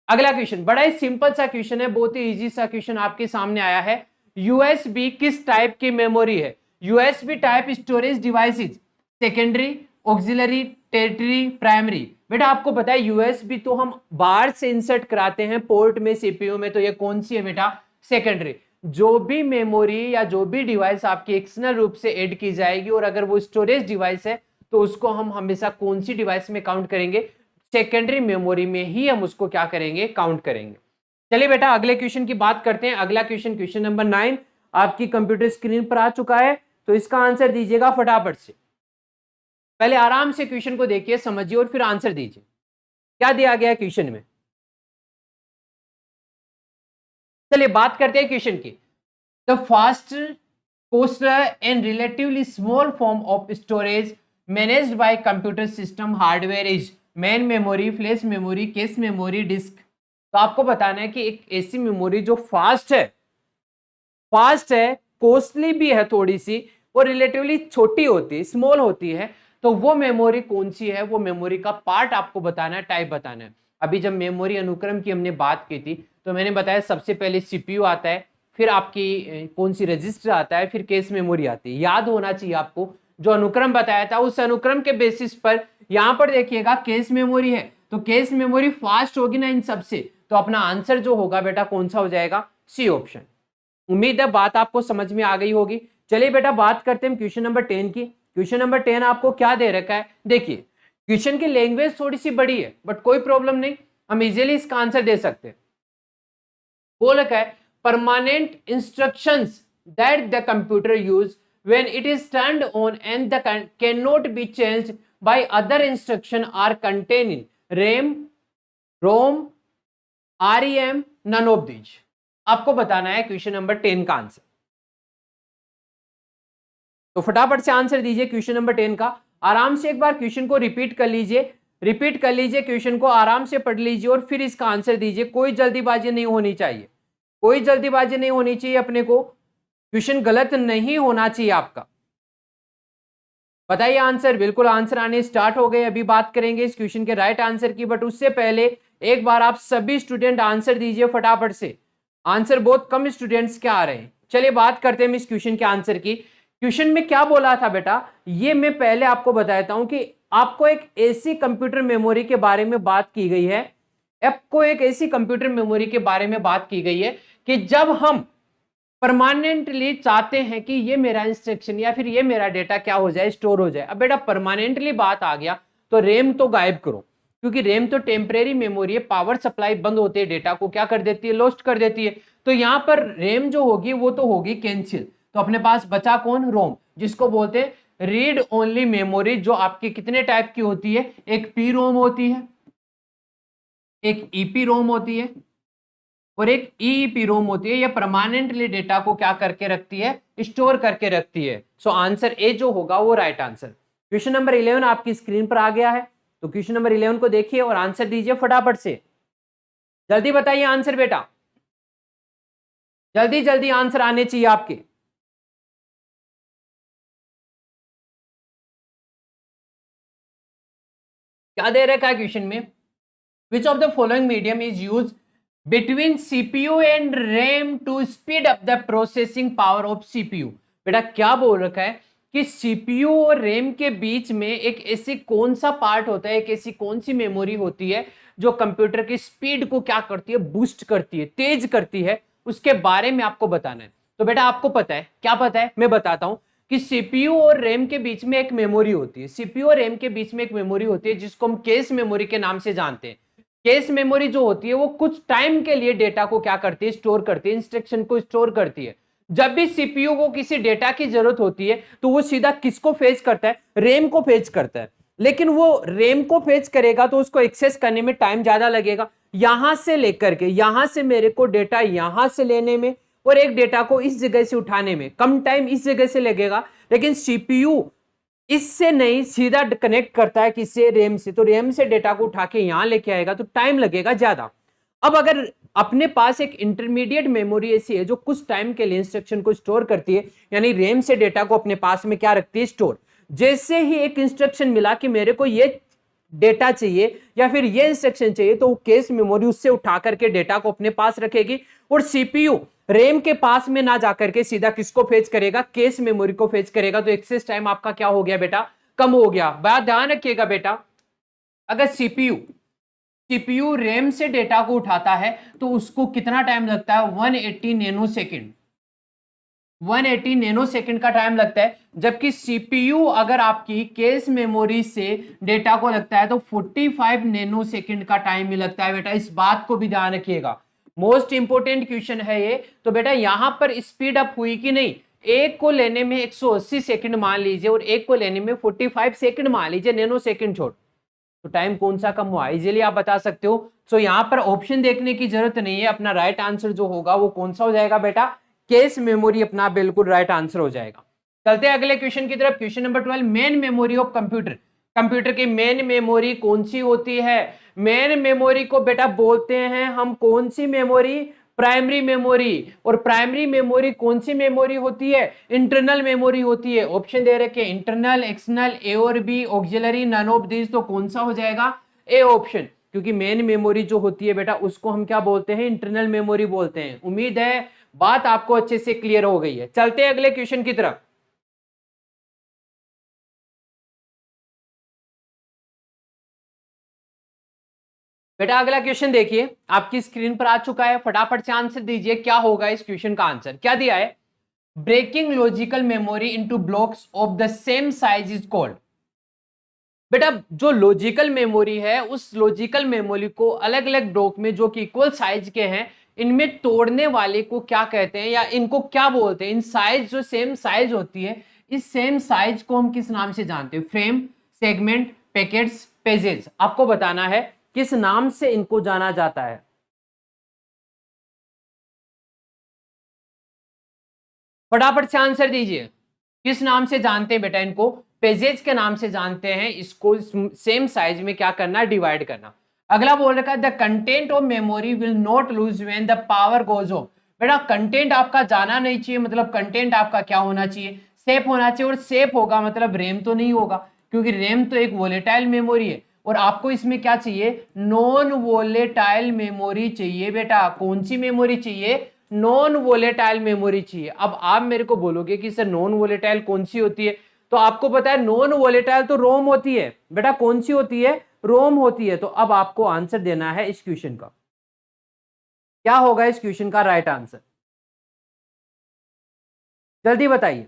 अगला क्वेश्चन बड़ा ही सिंपल सा क्वेश्चन है, बहुत ही इजी सा क्वेश्चन आपके सामने आया है। यूएसबी किस टाइप की मेमोरी है। USB type storage devices, secondary, auxiliary, territory, primary. बेटा आपको पता है यूएसबी तो हम बाहर से इंसर्ट कराते हैं पोर्ट में, सीपीयू में, तो ये कौन सी है बेटा, सेकेंडरी। जो भी मेमोरी या जो भी डिवाइस आपकी एक्सटर्नल रूप से ऐड की जाएगी और अगर वो स्टोरेज डिवाइस है तो उसको हम हमेशा कौन सी डिवाइस में काउंट करेंगे, सेकेंडरी मेमोरी में ही हम उसको क्या करेंगे, काउंट करेंगे। चलिए बेटा अगले क्वेश्चन की बात करते हैं। अगला क्वेश्चन, क्वेश्चन नंबर 9 आपकी कंप्यूटर स्क्रीन पर आ चुका है, तो इसका आंसर दीजिएगा फटाफट से। पहले आराम से क्वेश्चन को देखिए, समझिए और फिर आंसर दीजिए। क्या दिया गया है क्वेश्चन में, चलिए बात करते हैं क्वेश्चन की। The fast costlier and relatively small form of storage managed by computer system hardware is main memory, flash memory, cache memory, disk. तो आपको बताना है कि एक ऐसी मेमोरी जो फास्ट है, कॉस्टली भी है थोड़ी सी, और रिलेटिवली छोटी होती है, स्मॉल होती है, तो वो मेमोरी कौन सी है, वो मेमोरी का पार्ट आपको बताना है, टाइप बताना है। अभी जब मेमोरी अनुक्रम की हमने बात की थी तो मैंने बताया सबसे पहले सीपीयू आता है, फिर आपकी कौन सी रजिस्टर आता है, फिर कैश मेमोरी आती है। याद होना चाहिए आपको, जो अनुक्रम बताया था उस अनुक्रम के बेसिस पर यहां पर देखिएगा कैश मेमोरी है, तो कैश मेमोरी फास्ट होगी ना इन सबसे, तो अपना आंसर जो होगा बेटा कौन सा हो जाएगा, सी ऑप्शन। उम्मीद है बात आपको समझ में आ गई होगी। चलिए बेटा बात करते हैं क्वेश्चन नंबर 10 की। क्वेश्चन नंबर 10 आपको क्या दे रखा है, देखिए क्वेश्चन की लैंग्वेज थोड़ी सी बड़ी है बट कोई प्रॉब्लम नहीं, हम इजीली इसका आंसर दे सकते हैं। बोल रखा है permanent instructions that the computer use when it is turned on and the can not be changed by other instruction are contain in RAM, ROM, REM, none of these. आपको बताना है question number 10 का answer, तो फटाफट से answer दीजिए question number 10 का। आराम से एक बार क्वेश्चन को रिपीट कर लीजिए, क्वेश्चन को आराम से पढ़ लीजिए और फिर इसका आंसर दीजिए। कोई जल्दीबाजी नहीं होनी चाहिए, कोई जल्दीबाजी नहीं होनी चाहिए अपने को, क्वेश्चन गलत नहीं होना चाहिए आपका। बताइए आंसर, बिल्कुल आंसर आने स्टार्ट हो गए। अभी बात करेंगे इस क्वेश्चन के राइट आंसर की, बट उससे पहले एक बार आप सभी स्टूडेंट आंसर दीजिए फटाफट से। आंसर बहुत कम स्टूडेंट्स के आ रहे हैं। चलिए बात करते हैं इस क्वेश्चन के आंसर की। क्वेश्चन में क्या बोला था बेटा, ये मैं पहले आपको बताता हूं कि आपको एक ऐसी कंप्यूटर मेमोरी के बारे में बात की गई है, आपको एक ऐसी कंप्यूटर मेमोरी के बारे में बात की गई है कि जब हम परमानेंटली चाहते हैं कि ये मेरा इंस्ट्रक्शन या फिर ये मेरा डेटा क्या हो जाए, स्टोर हो जाए। अब बेटा परमानेंटली बात आ गया तो रैम तो गायब करो, क्योंकि रैम तो टेम्परेरी मेमोरी है, पावर सप्लाई बंद होते हैं डेटा को क्या कर देती है, लॉस्ट कर देती है। तो यहां पर रैम जो होगी वो तो होगी कैंसिल, तो अपने पास बचा कौन, रोम, जिसको बोलते हैं रीड ओनली मेमोरी, जो आपकी कितने टाइप की होती है, एक पी रोम होती है, एक ईपी रोम होती है और एक ईईपी रोम होती है। ये परमानेंटली डेटा को क्या करके रखती है, स्टोर करके रखती है। सो आंसर ए जो होगा वो राइट आंसर। क्वेश्चन नंबर 11 आपकी स्क्रीन पर आ गया है, तो क्वेश्चन नंबर 11 को देखिए और आंसर दीजिए फटाफट से। जल्दी बताइए आंसर बेटा, जल्दी जल्दी आंसर आने चाहिए आपके। क्या दे रखा है क्वेश्चन में, which of the following medium is use between CPU and RAM to speed up the processing power of CPU. बेटा क्या बोल रखा है कि सीपीयू और रैम के बीच में एक ऐसी कौन सा पार्ट होता है, एक ऐसी कौन सी मेमोरी होती है जो कंप्यूटर की स्पीड को क्या करती है, बूस्ट करती है, तेज करती है, उसके बारे में आपको बताना है। तो बेटा आपको पता है, क्या पता है मैं बताता हूं कि सीपीयू और रैम के बीच में एक मेमोरी होती है, सीपीयू और रैम के बीच में एक मेमोरी होती है जिसको हम कैश मेमोरी के नाम से जानते हैं। कैश मेमोरी जो होती है वो कुछ टाइम के लिए डेटा को क्या करती है, स्टोर करती है, इंस्ट्रक्शन को स्टोर करती है। जब भी सीपीयू को किसी डेटा की जरूरत होती है तो वो सीधा किसको फेच करता है, रैम को फेच करता है। लेकिन वो रैम को फेच करेगा तो उसको एक्सेस करने में टाइम ज्यादा लगेगा, यहां से लेकर के यहां से मेरे को डेटा यहां से लेने में और एक डेटा को इस जगह से उठाने में कम टाइम इस जगह से लगेगा। लेकिन सीपीयू इससे नहीं, सीधा कनेक्ट करता है किससे, रैम से, तो रैम से डेटा को उठा के यहां लेके आएगा तो टाइम लगेगा ज्यादा। अब अगर अपने पास एक इंटरमीडिएट मेमोरी ऐसी है जो कुछ टाइम के लिए इंस्ट्रक्शन को स्टोर करती है, यानी रैम से डेटा को अपने पास में क्या रखती है, स्टोर। जैसे ही एक इंस्ट्रक्शन मिला कि मेरे को ये डेटा चाहिए या फिर ये इंस्ट्रक्शन चाहिए, तो कैश मेमोरी उससे उठा करके डेटा को अपने पास रखेगी और सीपीयू रैम के पास में ना जाकर के सीधा किसको फेच करेगा, कैश मेमोरी को फेच करेगा। तो एक्सेस टाइम आपका क्या हो गया बेटा, कम हो गया। बात ध्यान रखिएगा बेटा, अगर सीपीयू रैम से डेटा को उठाता है तो उसको कितना टाइम लगता है, 180 नैनो सेकेंड, 180 नैनो सेकेंड का टाइम लगता है। जबकि सीपीयू अगर आपकी कैश मेमोरी से डेटा को लगता है तो 45 नैनो सेकेंड का टाइम ही लगता है बेटा। इस बात को भी ध्यान रखिएगा, मोस्ट इंपोर्टेंट क्वेश्चन है ये। तो बेटा यहां पर स्पीड अप हुई कि नहीं, एक को लेने में 180 सेकंड मान लीजिए और एक को लेने में 45 सेकंड मान लीजिए, नैनो सेकंड छोड़, तो टाइम कौन सा कम हुआ, इजीली आप बता सकते हो। सो यहाँ पर ऑप्शन देखने की जरूरत नहीं है, अपना राइट आंसर जो होगा वो कौन सा हो जाएगा बेटा, केस मेमोरी अपना बिल्कुल राइट आंसर हो जाएगा। चलते हैं अगले क्वेश्चन की तरफ। Question number 12, main memory of computer. Computer की मेन मेमोरी कौन सी होती है? मेन मेमोरी को बेटा बोलते हैं हम कौन सी मेमोरी, प्राइमरी मेमोरी। और प्राइमरी मेमोरी कौन सी मेमोरी होती है? इंटरनल मेमोरी होती है। ऑप्शन दे रखे इंटरनल, एक्सटर्नल, ए और B, auxiliary, none of this. तो कौन सा हो जाएगा? ए ऑप्शन, क्योंकि मेन मेमोरी जो होती है बेटा उसको हम क्या बोलते हैं? इंटरनल मेमोरी बोलते हैं। उम्मीद है बात आपको अच्छे से क्लियर हो गई है। चलते हैं अगले क्वेश्चन की तरफ। बेटा अगला क्वेश्चन देखिए, आपकी स्क्रीन पर आ चुका है, फटाफट से आंसर दीजिए, क्या होगा इस क्वेश्चन का आंसर। क्या दिया है? Breaking logical memory into blocks of the same size is called. बेटा जो लॉजिकल मेमोरी है उस लॉजिकल मेमोरी को अलग अलग ब्लॉक में जो कि इक्वल साइज के हैं, इनमें तोड़ने वाले को क्या कहते हैं, या इनको क्या बोलते हैं? इन साइज जो सेम साइज होती है, इस सेम साइज को हम किस नाम से जानते हैं? Frame, segment, packets, pages. आपको बताना है किस नाम से इनको जाना जाता है। फटाफट से आंसर दीजिए, किस नाम से जानते हैं बेटा इनको? पेजेस के नाम से जानते हैं। इसको सेम साइज में क्या करना? डिवाइड करना। अगला बोल रखा है the content of memory will not lose when the power goes off. बेटा कंटेंट आपका जाना नहीं चाहिए, मतलब कंटेंट आपका क्या होना चाहिए? सेफ होना चाहिए। और सेफ होगा मतलब रैम तो नहीं होगा, क्योंकि रैम तो एक वोलेटाइल मेमोरी है। और आपको इसमें क्या चाहिए? नॉन वोलेटाइल मेमोरी चाहिए बेटा। कौन सी मेमोरी चाहिए? नॉन वोलेटाइल मेमोरी चाहिए। अब आप मेरे को बोलोगे कि सर नॉन वोलेटाइल कौन सी होती है, तो आपको पता है नॉन वोलेटाइल तो रोम होती है बेटा। कौन सी होती है? रोम होती है। तो अब आपको आंसर देना है इस क्वेश्चन का, क्या होगा इस क्वेश्चन का राइट आंसर, जल्दी बताइए,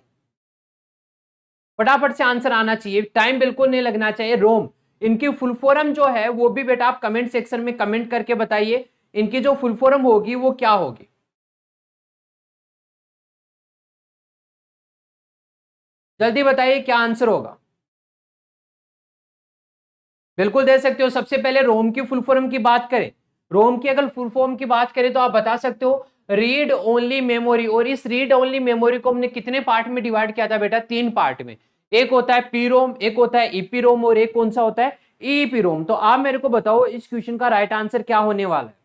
फटाफट से आंसर आना चाहिए, टाइम बिल्कुल नहीं लगना चाहिए। रोम, इनकी फुल फॉर्म जो है वो भी बेटा आप कमेंट सेक्शन में कमेंट करके बताइए, इनकी जो फुल फॉर्म होगी वो क्या होगी। जल्दी बताइए क्या आंसर होगा। बिल्कुल दे सकते हो। सबसे पहले रोम की फुल फॉर्म की बात करें, रोम की अगर फुल फॉर्म की बात करें तो आप बता सकते हो रीड ओनली मेमोरी। और इस रीड ओनली मेमोरी को हमने कितने पार्ट में डिवाइड किया था बेटा? 3 पार्ट में। एक होता है पी रोम, एक होता है ईपी रोम, और एक कौन सा होता है? ईपी रोम। तो आप मेरे को बताओ इस क्वेश्चन का राइट आंसर क्या होने वाला है।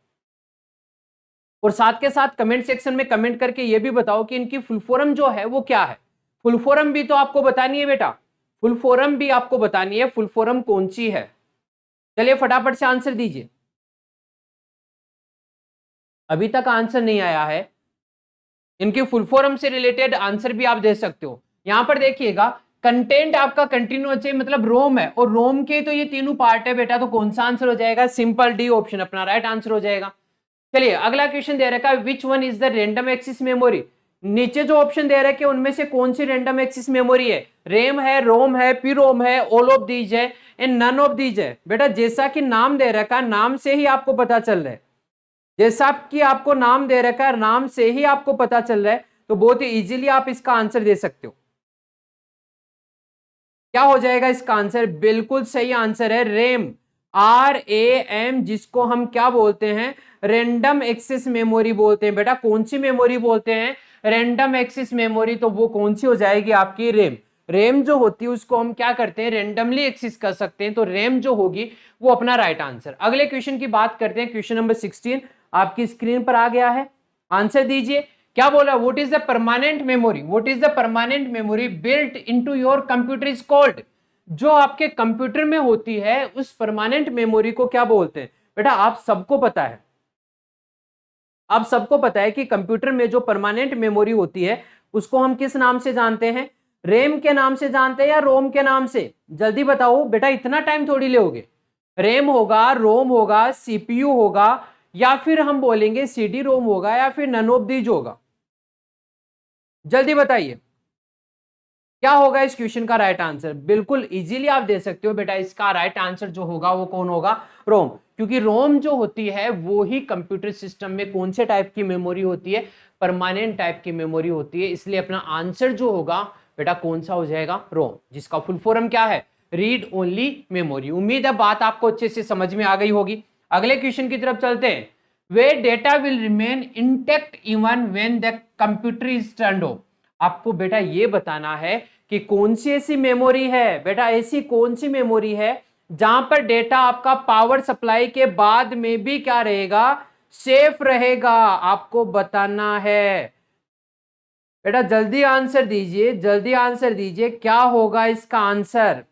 और साथ के साथ कमेंट सेक्शन में कमेंट करके ये भी बताओ कि इनकी फुल फॉर्म जो है वो क्या है। फुल फॉर्म भी तो आपको बतानी है बेटा, फुल फॉर्म भी आपको बतानी है, फुल फॉर्म कौन सी है। चलिए फटाफट से आंसर दीजिए, अभी तक आंसर नहीं आया है। इनकी फुल फॉर्म से रिलेटेड आंसर भी आप दे सकते हो। यहां पर देखिएगा कंटेंट आपका कंटिन्यूअस है, मतलब रोम है, और रोम के तो ये तीनों पार्ट है बेटा। तो कौन सा आंसर हो जाएगा? सिंपल डी ऑप्शन अपना राइट आंसर हो जाएगा। चलिए अगला क्वेश्चन दे रखा है which one is the random access memory. नीचे जो ऑप्शन दे रखे हैं उनमें से कौन सी रैंडम एक्सेस मेमोरी है? रैम है, रोम है, पी रोम है, ऑल ऑफ दीज है, एंड नन ऑफ दीज है। बेटा जैसा कि नाम दे रखा है, नाम से ही आपको पता चल रहा है, जैसा कि आपको नाम दे रखा है नाम से ही आपको पता चल रहा है, तो बहुत ही इजीली आप इसका आंसर दे सकते हो। क्या हो जाएगा इसका आंसर? बिल्कुल सही आंसर है रैम, RAM, जिसको हम क्या बोलते हैं? रैंडम एक्सेस मेमोरी बोलते हैं बेटा। कौन सी मेमोरी बोलते हैं? Random access memory. तो वो कौन सी हो जाएगी? आपकी रैम। रैम जो होती है उसको हम क्या करते हैं? रैंडमली एक्सेस कर सकते हैं। तो रैम जो होगी वो अपना राइट आंसर। अगले क्वेश्चन की बात करते हैं, क्वेश्चन नंबर 16 आपकी स्क्रीन पर आ गया है, आंसर दीजिए। क्या बोला? What is the permanent memory, what is the permanent memory built into your computer is called. जो आपके कंप्यूटर में होती है उस परमानेंट मेमोरी को क्या बोलते हैं? बेटा आप सबको पता है, आप सबको पता है कि कंप्यूटर में जो परमानेंट मेमोरी होती है उसको हम किस नाम से जानते हैं? रैम के नाम से जानते हैं या रोम के नाम से? जल्दी बताओ बेटा, इतना टाइम थोड़ी लोगे। रैम होगा, रोम होगा, सीपीयू होगा, या फिर हम बोलेंगे सीडी रोम होगा, या फिर नन ऑफ दीज होगा। जल्दी बताइए क्या होगा इस क्वेश्चन का राइट आंसर। बिल्कुल इजीली आप दे सकते हो बेटा, इसका राइट आंसर जो होगा वो कौन होगा? रोम। क्योंकि रोम जो होती है वो ही कंप्यूटर सिस्टम में कौन से टाइप की मेमोरी होती है? परमानेंट टाइप की मेमोरी होती है। इसलिए अपना आंसर जो होगा बेटा कौन सा हो जाएगा? रोम, जिसका फुल फॉर्म क्या है? Read only memory. उम्मीद है बात आपको अच्छे से समझ में आ गई होगी। अगले क्वेश्चन की तरफ चलते हैं। The data will remain intact even when the computer is turned off. आपको बेटा ये बताना है कि कौन सी ऐसी मेमोरी है, बेटा ऐसी कौन सी मेमोरी है जहां पर डेटा आपका पावर सप्लाई के बाद में भी क्या रहेगा, सेफ रहेगा। आपको बताना है बेटा, जल्दी आंसर दीजिए, जल्दी आंसर दीजिए, क्या होगा इसका आंसर।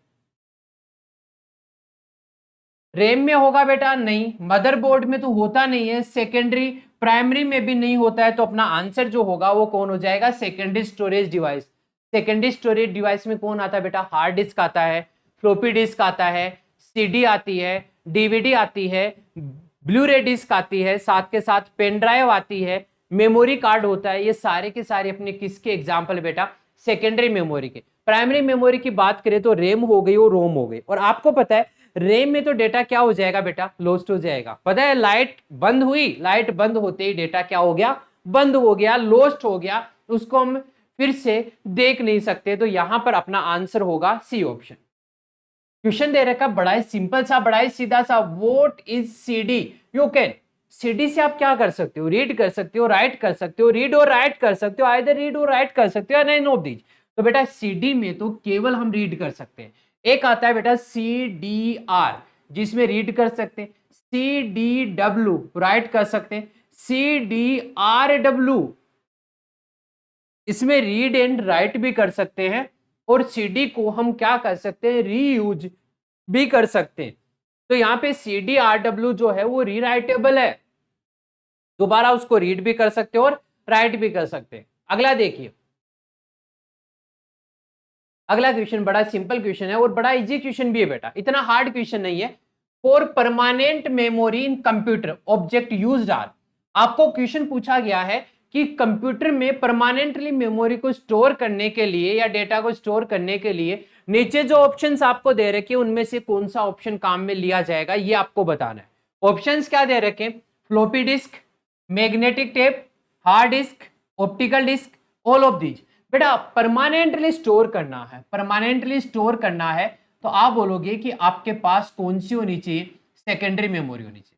रैम में होगा बेटा? नहीं, मदरबोर्ड में तो होता नहीं है, सेकेंडरी प्राइमरी में भी नहीं होता है, तो अपना आंसर जो होगा वो कौन हो जाएगा, secondary storage device. Secondary storage device में कौन आता है बेटा, हार्ड डिस्क आता है, फ्लोपी डिस्क आता है, सीडी आती है, डीवीडी आती है, ब्लू रे डिस्क आती है, साथ के साथ पेन ड्राइव आती है, मेमोरी कार्ड होता है। ये सारे के सारे अपने किसके एग्जाम्पल बेटा, सेकेंडरी मेमोरी के। प्राइमरी मेमोरी की बात करें तो रैम हो गई और रोम हो गई। और आपको पता है रैम में तो डेटा क्या हो जाएगा बेटा, लॉस्ट हो जाएगा। पता है लाइट बंद हुई, लाइट बंद होते ही डेटा क्या हो गया, बंद हो गया, लॉस्ट हो गया, उसको हम फिर से देख नहीं सकते। तो यहां पर अपना आंसर होगा सी ऑप्शन। क्वेश्चन दे रखा बड़ा ही सिंपल सा, बड़ा ही सीधा सा, what is CD. You can, CD से आप क्या कर सकते हो, रीड कर सकते हो, राइट कर सकते हो, रीड और राइट कर सकते हो, आइदर रीड और राइट कर सकते हो या नहीं ऑफ दीज। तो बेटा सीडी में तो केवल हम रीड कर सकते हैं। एक आता है बेटा सी डी आर, जिसमें रीड कर सकते हैं, सी डी डब्ल्यू राइट कर सकते हैं, सी डी आर डब्ल्यू इसमें रीड एंड राइट भी कर सकते हैं, और सीडी को हम क्या कर सकते हैं, रीयूज भी कर सकते हैं। तो यहाँ पे सी डी आर डब्ल्यू जो है वो रीराइटेबल है, दोबारा उसको रीड भी कर सकते हो और राइट भी कर सकते हैं। अगला देखिए, अगला क्वेश्चन बड़ा सिंपल क्वेश्चन है और बड़ा इजी क्वेश्चन भी है बेटा, इतना हार्ड क्वेश्चन नहीं है। For permanent memory in computer object used are. आपको क्वेश्चन पूछा गया है कि कंप्यूटर में परमानेंटली मेमोरी को स्टोर करने के लिए या डेटा को स्टोर करने के लिए नीचे जो ऑप्शंस आपको दे रखे हैं उनमें से कौन सा ऑप्शन काम में लिया जाएगा, ये आपको बताना है। ऑप्शंस क्या दे रखे, floppy disk, magnetic tape, hard disk, optical disk, all of these. बेटा परमानेंटली स्टोर करना है, परमानेंटली स्टोर करना है, तो आप बोलोगे कि आपके पास कौन सी होनी चाहिए, सेकेंडरी मेमोरी होनी चाहिए।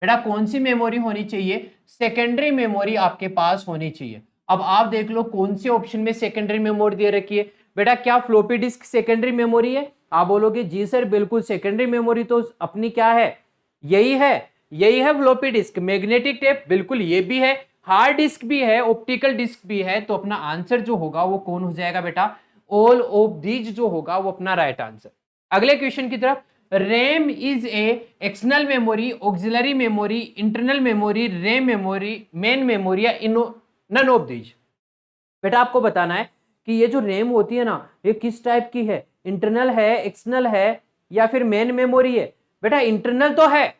बेटा कौन सी मेमोरी होनी चाहिए, सेकेंडरी मेमोरी आपके पास होनी चाहिए। अब आप देख लो कौन से ऑप्शन में सेकेंडरी मेमोरी दे रखी है। बेटा क्या फ्लोपी डिस्क सेकेंडरी मेमोरी है? आप बोलोगे जी सर बिल्कुल, सेकेंडरी मेमोरी तो अपनी क्या है, यही है, यही है फ्लोपी डिस्क। मैग्नेटिक टेप बिल्कुल ये भी है, हार्ड डिस्क भी है, ऑप्टिकल डिस्क भी है। तो अपना आंसर जो होगा वो कौन हो जाएगा बेटा, ऑल ऑफ दीज जो होगा वो अपना राइट आंसर। अगले क्वेश्चन की तरफ, RAM is a external memory, auxiliary memory, internal memory, RAM memory, main memory या नन ऑफ दीज। बेटा आपको बताना है कि ये जो रैम होती है ना, ये किस टाइप की है, इंटरनल है, एक्सटर्नल है या फिर मेन मेमोरी है। बेटा इंटरनल तो है,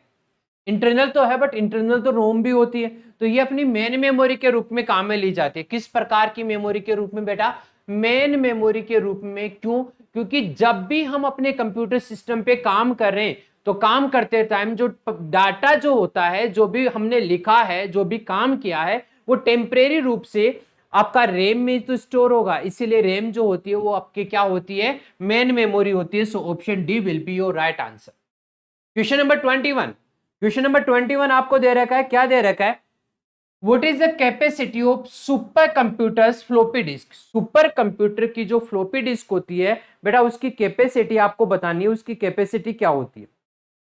इंटरनल तो है, बट इंटरनल तो रोम भी होती है, तो ये अपनी मेन मेमोरी के रूप में काम में ली जाती है। किस प्रकार की मेमोरी के रूप में बेटा, मेन मेमोरी के रूप में। क्यों? क्योंकि जब भी हम अपने कंप्यूटर सिस्टम पे काम कर रहे हैं तो काम करते टाइम जो डाटा जो होता है, जो भी हमने लिखा है, जो भी काम किया है, वो टेम्परेरी रूप से आपका रैम में तो स्टोर होगा, इसीलिए रैम जो होती है वो आपके क्या होती है, मेन मेमोरी होती है। So option D will be your right answer. Question number 21, question number 21 आपको दे रखा है, क्या दे रखा है, what is the capacity of super computers floppy disk. Super computer की जो फ्लोपी डिस्क होती है बेटा, उसकी कैपेसिटी आपको बतानी है, उसकी कैपेसिटी क्या होती है,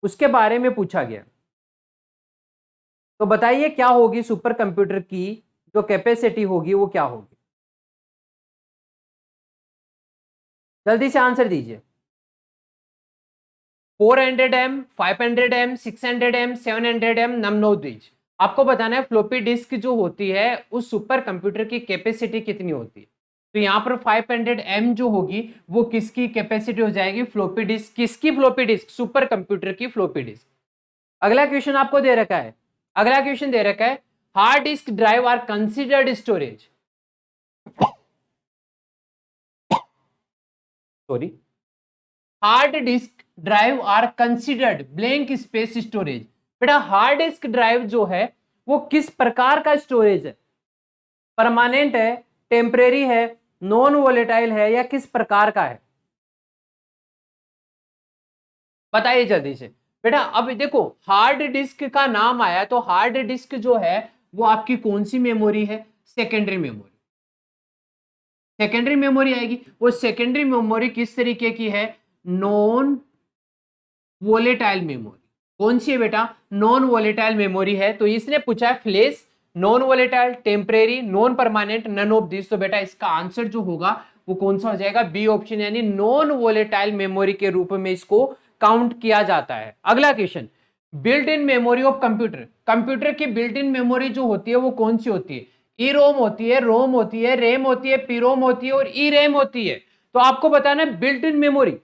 उसके बारे में पूछा गया। तो बताइए क्या होगी सुपर कंप्यूटर की जो कैपेसिटी होगी वो क्या होगी, जल्दी से आंसर दीजिए। 400M, 500M, 600M, 700M, num know these. आपको बताना है फ्लोपी डिस्क जो होती है उस सुपर कंप्यूटर की कैपेसिटी कितनी होती है। तो यहां पर 500M जो होगी वो किसकी कैपेसिटी हो जाएगी, फ्लोपी डिस्क। किसकी फ्लोपी डिस्क, सुपर कंप्यूटर की फ्लोपी डिस्क। अगला क्वेश्चन आपको दे रखा है, अगला क्वेश्चन दे रखा है, hard disk drive are considered storage, sorry, hard disk drive are considered blank space storage. बेटा हार्ड डिस्क ड्राइव जो है वो किस प्रकार का स्टोरेज है, परमानेंट है, टेम्परेरी है, नॉन वोलेटाइल है या किस प्रकार का है, बताइए जल्दी से बेटा। अब देखो हार्ड डिस्क का नाम आया तो हार्ड डिस्क जो है वो आपकी कौन सी मेमोरी है, सेकेंडरी मेमोरी। सेकेंडरी मेमोरी आएगी। वो सेकेंडरी मेमोरी किस तरीके की है, नॉन वोलेटाइल मेमोरी। कौन सी है बेटा, नॉन वोलेटाइल मेमोरी है। तो इसने पूछा है flash, non volatile, temporary, non permanent, none of this. तो बेटा इसका आंसर जो होगा वो कौन सा हो जाएगा, बी ऑप्शन, यानी नॉन वोलेटाइल मेमोरी के रूप में इसको काउंट किया जाता है। अगला question, built in memory of computer. Computer की बिल्ट इन मेमोरी जो होती है वो कौन सी होती है, ई रोम होती है, रोम होती है, रेम होती है, पीरोम होती है और ई रेम होती है। तो आपको बताना है built in memory.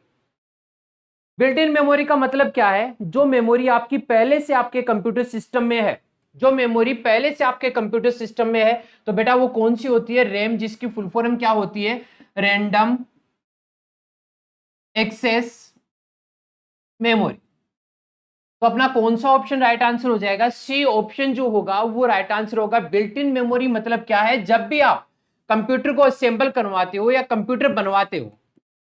Built in memory का मतलब क्या है, जो मेमोरी आपकी पहले से आपके कंप्यूटर सिस्टम में है, जो मेमोरी पहले से आपके कंप्यूटर सिस्टम में है, तो बेटा वो कौन सी होती है, रैम, जिसकी फुल फॉर्म क्या होती है, रैंडम एक्सेस मेमोरी। तो अपना कौन सा ऑप्शन राइट आंसर हो जाएगा, सी ऑप्शन जो होगा वो राइट आंसर होगा। बिल्ट इन मेमोरी मतलब क्या है, जब भी आप कंप्यूटर को असेंबल करवाते हो या कंप्यूटर बनवाते हो,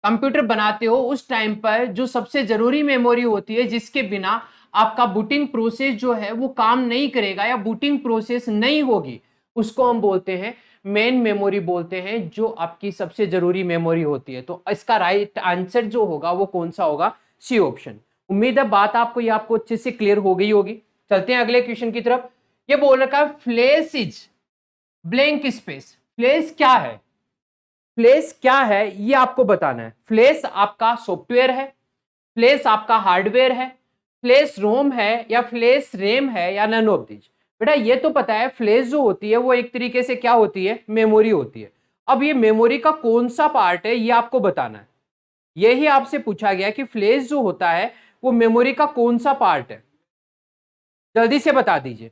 कंप्यूटर बनाते हो, उस टाइम पर जो सबसे जरूरी मेमोरी होती है जिसके बिना आपका बूटिंग प्रोसेस जो है वो काम नहीं करेगा या बूटिंग प्रोसेस नहीं होगी, उसको हम बोलते हैं मेन मेमोरी बोलते हैं, जो आपकी सबसे जरूरी मेमोरी होती है। तो इसका राइट आंसर जो होगा वो कौन सा होगा, सी ऑप्शन। उम्मीद है बात आपको अच्छे से क्लियर हो गई होगी। चलते हैं अगले क्वेश्चन की तरफ। ये बोल रखा है flash is blank space. Flash क्या है, फ्लैश क्या है ये आपको बताना है। फ्लैश आपका सॉफ्टवेयर है, फ्लैश आपका हार्डवेयर है, फ्लैश रोम है या फ्लैश रैम है या नन ऑफ दीज। बेटा ये तो पता है फ्लैश जो होती है वो एक तरीके से क्या होती है, मेमोरी होती है। अब ये मेमोरी का कौन सा पार्ट है ये आपको बताना है। यही आपसे पूछा गया कि फ्लैश जो होता है वो मेमोरी का कौन सा पार्ट है, जल्दी से बता दीजिए।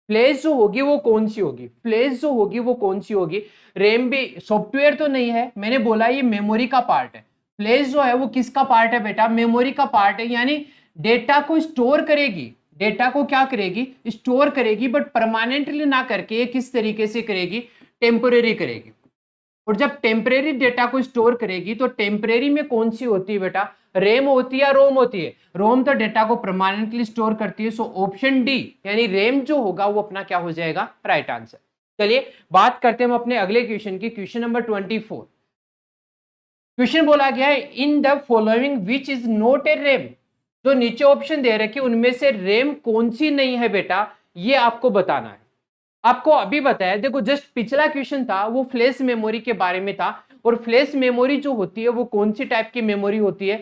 फ्लैश जो होगी वो कौन सी होगी, फ्लैश जो होगी वो कौन सी होगी। रैम भी सॉफ्टवेयर तो नहीं है, मैंने बोला ये मेमोरी का पार्ट है। फ्लैश जो है वो किसका पार्ट है बेटा, मेमोरी का पार्ट है, यानी डेटा को स्टोर करेगी, डेटा को क्या करेगी, स्टोर करेगी, बट परमानेंटली ना करके ये किस तरीके से करेगी, टेम्पोरेरी करेगी। और जब टेम्परेरी डेटा को स्टोर करेगी तो टेम्परेरी में कौन सी होती है बेटा, रैम होती है या रोम होती है, रोम तो डेटा को परमानेंटली स्टोर करती है। सो ऑप्शन डी यानी रैम जो होगा वो अपना क्या हो जाएगा, राइट आंसर। चलिए बात करते हैं हम अपने अगले क्वेश्चन की, क्वेश्चन नंबर 24। क्वेश्चन बोला गया है in the following which is not a RAM. जो नीचे ऑप्शन दे रखे उनमें से रैम कौन सी नहीं है बेटा, ये आपको बताना है। आपको अभी बताया, देखो जस्ट पिछला क्वेश्चन था वो फ्लैश मेमोरी के बारे में था, और फ्लैश मेमोरी जो होती है वो कौन सी टाइप की मेमोरी होती है,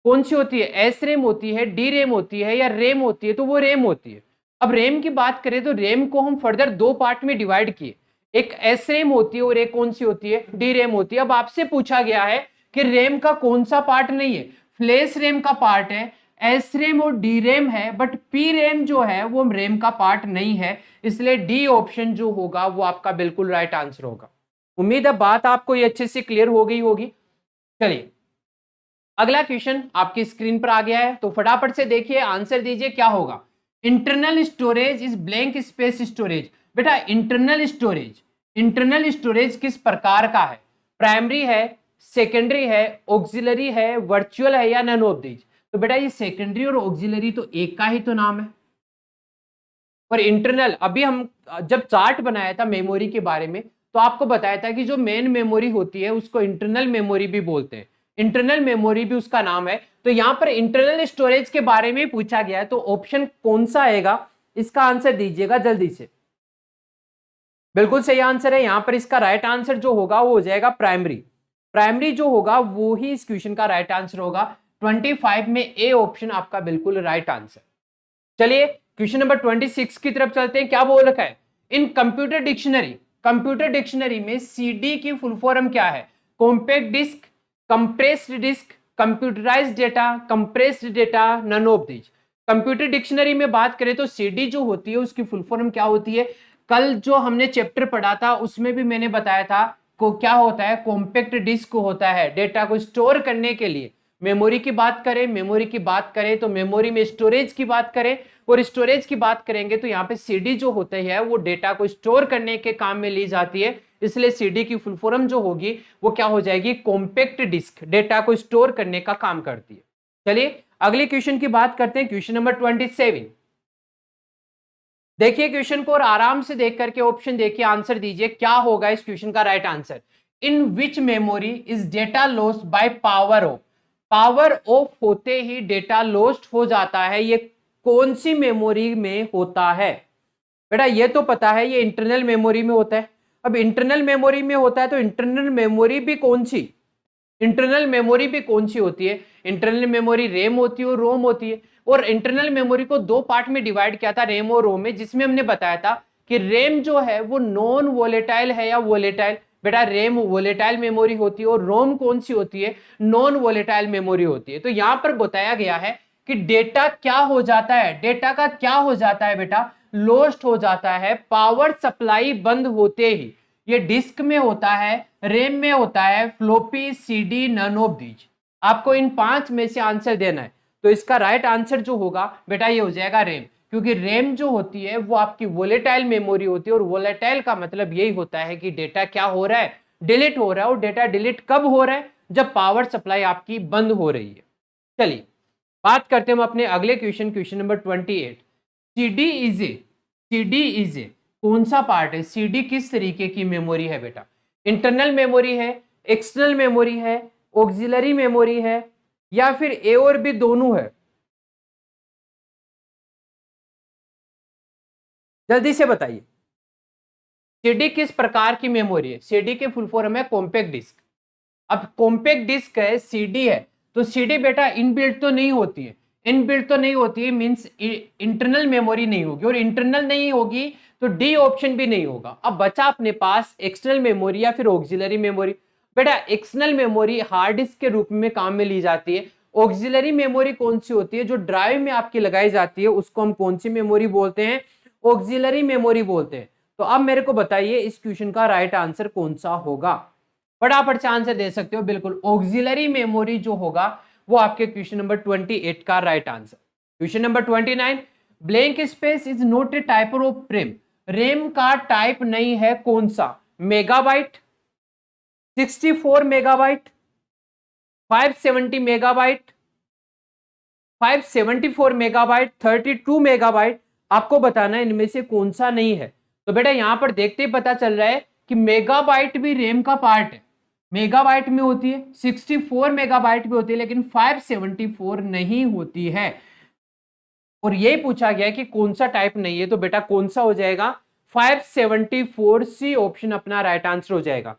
कौन सी होती है, एस रैम होती है, डी रैम होती है या रैम होती है, तो वो रैम होती है। अब रैम की बात करें तो रैम को हम फर्दर दो पार्ट में डिवाइड किए, एक एस रैम होती है और एक कौन सी होती है, डी रैम होती है। अब आपसे पूछा गया है कि रैम का कौन सा पार्ट नहीं है, फ्लैश रैम का पार्ट है, एस रैम और डी रैम है, बट पी रैम जो है वो रैम का पार्ट नहीं है, इसलिए डी ऑप्शन जो होगा वो आपका बिल्कुल राइट आंसर होगा। उम्मीद है बात आपको ये अच्छे से क्लियर हो गई होगी। चलिए अगला क्वेश्चन आपकी स्क्रीन पर आ गया है, तो फटाफट से देखिए आंसर दीजिए क्या होगा। Internal storage is blank space storage. बेटा इंटरनल स्टोरेज, इंटरनल स्टोरेज किस प्रकार का है, प्राइमरी है, सेकेंडरी है, ऑक्सिलरी है, वर्चुअल है या नन ऑफ दीज। तो बेटा ये सेकेंडरी और ऑक्सिलरी तो एक का ही तो नाम है, और इंटरनल अभी हम जब चार्ट बनाया था मेमोरी के बारे में तो आपको बताया था कि जो मेन मेमोरी होती है उसको इंटरनल मेमोरी भी बोलते हैं, इंटरनल मेमोरी भी उसका नाम है। तो यहां पर इंटरनल स्टोरेज के बारे में पूछा गया है, तो ऑप्शन कौन सा आएगा, इसका आंसर दीजिएगा जल्दी से। बिल्कुल सही आंसर है, यहां पर इसका राइट आंसर जो होगा वो हो जाएगा प्राइमरी। प्राइमरी जो होगा वो ही इस क्वेश्चन का राइट आंसर होगा। 25 में ए ऑप्शन आपका बिल्कुल राइट आंसर। चलिए क्वेश्चन नंबर 26 की तरफ चलते हैं। क्या बोल रखा है, in computer dictionary, computer dictionary में सीडी की फुल फॉर्म क्या है, compact disk, compressed disk, computerised data, compressed data, none of these. Computer dictionary में बात करें तो सीडी जो होती है उसकी फुल फॉर्म क्या होती है, कल जो हमने चैप्टर पढ़ा था उसमें भी मैंने बताया था को क्या होता है, कॉम्पैक्ट डिस्क होता है, डेटा को स्टोर करने के लिए मेमोरी की बात करें तो मेमोरी में स्टोरेज की बात करें, और स्टोरेज की बात करेंगे तो यहाँ पे सीडी जो होते हैं वो डेटा को स्टोर करने के काम में ली जाती है, इसलिए सीडी की फुल फॉर्म जो होगी वो क्या हो जाएगी, कॉम्पैक्ट डिस्क, डेटा को स्टोर करने का काम करती है। चलिए अगले क्वेश्चन की बात करते हैं, क्वेश्चन नंबर 27। देखिए क्वेश्चन को और आराम से देख करके ऑप्शन देखिए, आंसर दीजिए क्या होगा इस क्वेश्चन का right answer. In which memory is data lost by power of, power of होते ही डेटा लॉस्ट हो जाता है, ये कौन सी मेमोरी में होता है? बेटा ये तो पता है ये इंटरनल मेमोरी में होता है। अब इंटरनल मेमोरी में होता है तो इंटरनल मेमोरी भी कौन सी, इंटरनल मेमोरी भी कौन सी होती है? इंटरनल मेमोरी रैम होती है और रोम होती है, और इंटरनल मेमोरी को दो पार्ट में डिवाइड किया था, रैम और रोम में, जिसमें हमने बताया था कि रैम जो है वो नॉन वोलेटाइल है या वोलेटाइल। बेटा रैम वोलेटाइल मेमोरी होती है और रोम कौन सी होती है, नॉन वोलेटाइल मेमोरी होती है। तो यहां पर बताया गया है कि डेटा क्या हो जाता है, डेटा का क्या हो जाता है बेटा, लॉस्ट हो जाता है पावर सप्लाई बंद होते ही। ये डिस्क में होता है, रैम में होता है, floppy, CD, none of these. आपको इन 5 में से आंसर देना है, तो इसका राइट आंसर जो होगा बेटा ये हो जाएगा रैम, क्योंकि रैम जो होती है वो आपकी वोलेटाइल मेमोरी होती है, और वोलेटाइल का मतलब यही होता है कि डेटा क्या हो रहा है, डिलीट हो रहा है। और डेटा डिलीट कब हो रहा है, जब पावर सप्लाई आपकी बंद हो रही है। चलिए बात करते हैं हम अपने अगले question, question number 28। CD is a कौन सा पार्ट है, सीडी किस तरीके की मेमोरी है बेटा? इंटरनल मेमोरी है, एक्सटर्नल मेमोरी है, ऑक्सिलरी मेमोरी है, या फिर ए और बी दोनों है? जल्दी से बताइए, सीडी किस प्रकार की मेमोरी है? सीडी के फुल फॉर्म है कॉम्पैक्ट डिस्क। अब कॉम्पैक्ट डिस्क है, सीडी है, तो सीडी बेटा इनबिल्ट तो नहीं होती है, इनबिल्ट तो नहीं होती है मींस इंटरनल मेमोरी नहीं होगी, और इंटरनल नहीं होगी तो डी ऑप्शन भी नहीं होगा। अब बचा अपने पास एक्सटर्नल मेमोरी या फिर ऑक्सिलरी मेमोरी। बेटा एक्सटर्नल मेमोरी हार्ड डिस्क के रूप में काम में ली जाती है। ऑक्सिलरी मेमोरी कौन सी होती है, जो ड्राइव में आपकी लगाई जाती है, उसको हम कौन सी मेमोरी बोलते हैं, ऑक्सिलरी मेमोरी बोलते हैं। तो अब मेरे को बताइए इस क्वेश्चन का राइट आंसर कौन सा होगा? फटाफट से आंसर दे सकते हो, बिल्कुल ऑक्सिलरी मेमोरी जो होगा वो आपके क्वेश्चन नंबर 28 का right answer. Question number 29, blank space is not a type of RAM, RAM का टाइप नहीं है कौन सा? Megabyte, 64 megabyte, 570 megabyte, 574 megabyte, 32 megabyte. आपको बताना है इनमें से कौन सा नहीं है। तो बेटा यहां पर देखते ही पता चल रहा है कि मेगाबाइट भी रैम का पार्ट है, मेगाबाइट में होती है, 64 मेगाबाइट भी होती है, लेकिन 574 नहीं होती है। और यही पूछा गया है कि कौन सा टाइप नहीं है, तो बेटा कौन सा हो जाएगा, 574 सी ऑप्शन अपना राइट आंसर हो जाएगा।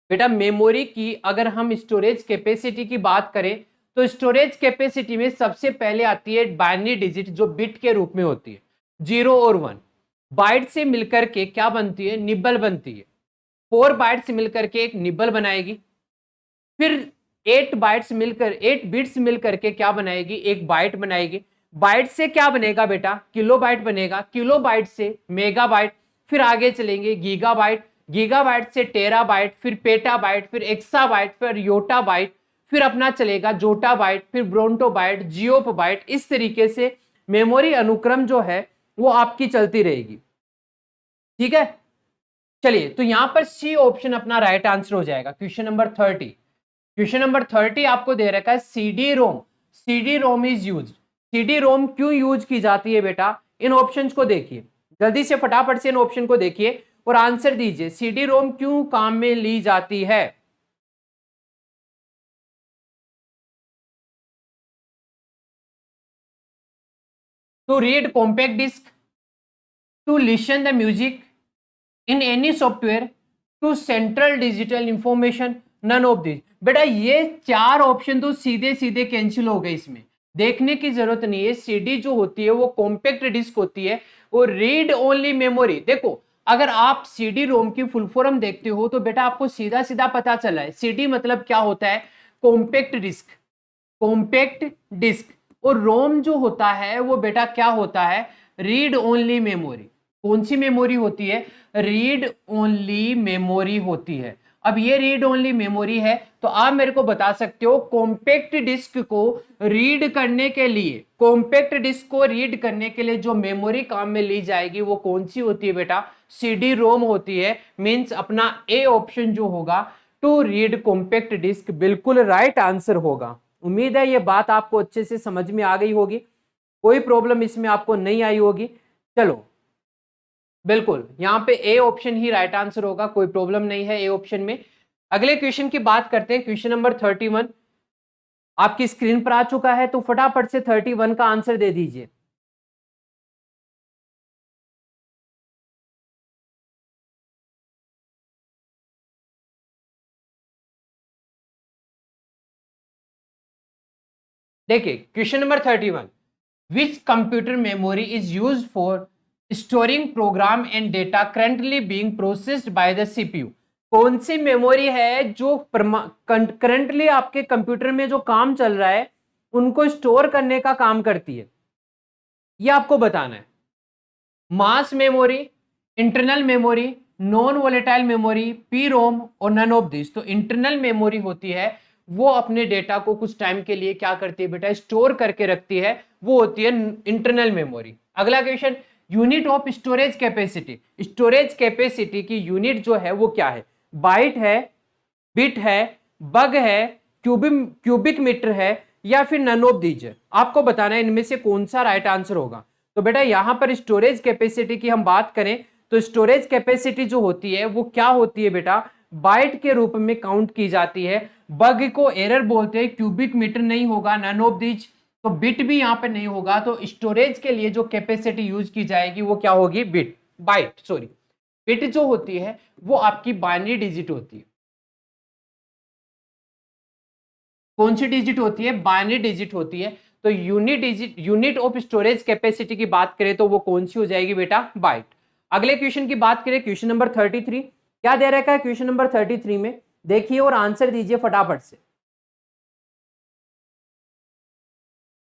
बेटा मेमोरी की अगर हम स्टोरेज कैपेसिटी की बात करें तो स्टोरेज कैपेसिटी में सबसे पहले आती है बाइनरी डिजिट, जो बिट के रूप में होती है, 0 और 1। बाइट से मिलकर के क्या बनती है, निबल बनती है। 4 बाइट्स मिलकर के एक निबल बनाएगी, फिर 8 बिट्स मिलकर के क्या बनाएगी, एक बाइट बनाएगी। बाइट से क्या बनेगा बेटा, किलो बाइट बनेगा, किलो बाइट से मेगाबाइट, फिर आगे चलेंगे गीगाबाइट, गीगाबाइट से टेराबाइट, फिर पेटाबाइट, फिर एक्साबाइट, फिर योटाबाइट, फिर अपना चलेगा जोटाबाइट, फिर ब्रोंटोबाइट, जियोपबाइट। इस तरीके से मेमोरी अनुक्रम जो है वो आपकी चलती रहेगी। ठीक है, चलिए तो यहां पर सी ऑप्शन अपना राइट आंसर हो जाएगा। क्वेश्चन नंबर 30, क्वेश्चन नंबर 30 आपको दे रखा है CD ROM, CD ROM is use, CD ROM क्यों यूज की जाती है बेटा? इन ऑप्शंस को देखिए, जल्दी से फटाफट से इन ऑप्शन को देखिए और आंसर दीजिए, सीडी रोम क्यों काम में ली जाती है? To read compact disc, to listen the music in any software, to central digital information, none of this. बेटा ये 4 ऑप्शन तो सीधे सीधे कैंसिल हो गए, इसमें देखने की जरूरत नहीं है। सीडी जो होती है वो कॉम्पैक्ट डिस्क होती है और रीड ओनली मेमोरी। देखो अगर आप सीडी रोम की फुल फॉर्म देखते हो तो बेटा आपको सीधा सीधा पता चला है सीडी मतलब क्या होता है, कॉम्पैक्ट डिस्क, कॉम्पैक्ट डिस्क। और रोम जो होता है वो बेटा क्या होता है, रीड ओनली मेमोरी। कौन सी मेमोरी होती है, रीड ओनली मेमोरी होती है। अब ये रीड ओनली मेमोरी है, तो आप मेरे को बता सकते हो कॉम्पैक्ट डिस्क को रीड करने के लिए, कॉम्पैक्ट डिस्क को रीड करने के लिए जो मेमोरी काम में ली जाएगी वो कौन सी होती है बेटा? CD रोम होती है। मींस अपना ए ऑप्शन जो होगा टू रीड कॉम्पैक्ट डिस्क बिल्कुल राइट आंसर होगा। उम्मीद है ये बात आपको अच्छे से समझ में आ गई होगी, कोई प्रॉब्लम इसमें आपको नहीं आई होगी। चलो बिल्कुल यहां पे A option he right answer होगा, कोई प्रॉब्लम नहीं है ए ऑप्शन में। अगले क्वेश्चन की बात करते हैं, क्वेश्चन नंबर 31 आपकी स्क्रीन पर आ चुका है, तो फटाफट से 31 का आंसर दे दीजिए। देखिए question number 31, which computer memory is used for storing program and data currently being processed by the CPU? कौन सी मेमोरी है जो करंटली आपके कंप्यूटर में जो काम चल रहा है उनको स्टोर करने का काम करती है, ये आपको बताना है। Mass memory, internal memory, non volatile memory, P ROM और नन ऑफ दिस। तो इंटरनल मेमोरी होती है वो अपने डेटा को कुछ टाइम के लिए क्या करती है बेटा? स्टोर करके रखती है, वो होती है इंटरनल मेमोरी। अगला question, unit of storage capacity. Storage capacity की यूनिट जो है वो क्या है? बाइट है, बिट है, बग है, क्यूबिक मीटर है या फिर नन ऑफ दीज है? आपको बताना है इनमें से कौन सा राइट आंसर होगा। तो बेटा यहां पर स्टोरेज कैपेसिटी की हम बात करें तो स्टोरेज कैपेसिटी जो होती है वो क्या होती है बेटा? बाइट के रूप में काउंट की जाती है। बग को एरर बोलते हैं, क्यूबिक मीटर नहीं होगा, नन ऑफ दीज, तो बिट भी यहां पर नहीं होगा। तो स्टोरेज के लिए जो कैपेसिटी यूज की जाएगी वो क्या होगी? बिट जो होती है वो आपकी बाइनरी डिजिट होती है। कौन सी डिजिट होती है? बाइनरी डिजिट होती है। तो यूनिट ऑफ स्टोरेज कैपेसिटी की बात करें तो वो कौन सी हो जाएगी बेटा? बाइट। अगले क्वेश्चन की बात करें, क्वेश्चन नंबर 33 क्या दे रखा है क्वेश्चन नंबर 33 में? देखिए और आंसर दीजिए फटाफट से।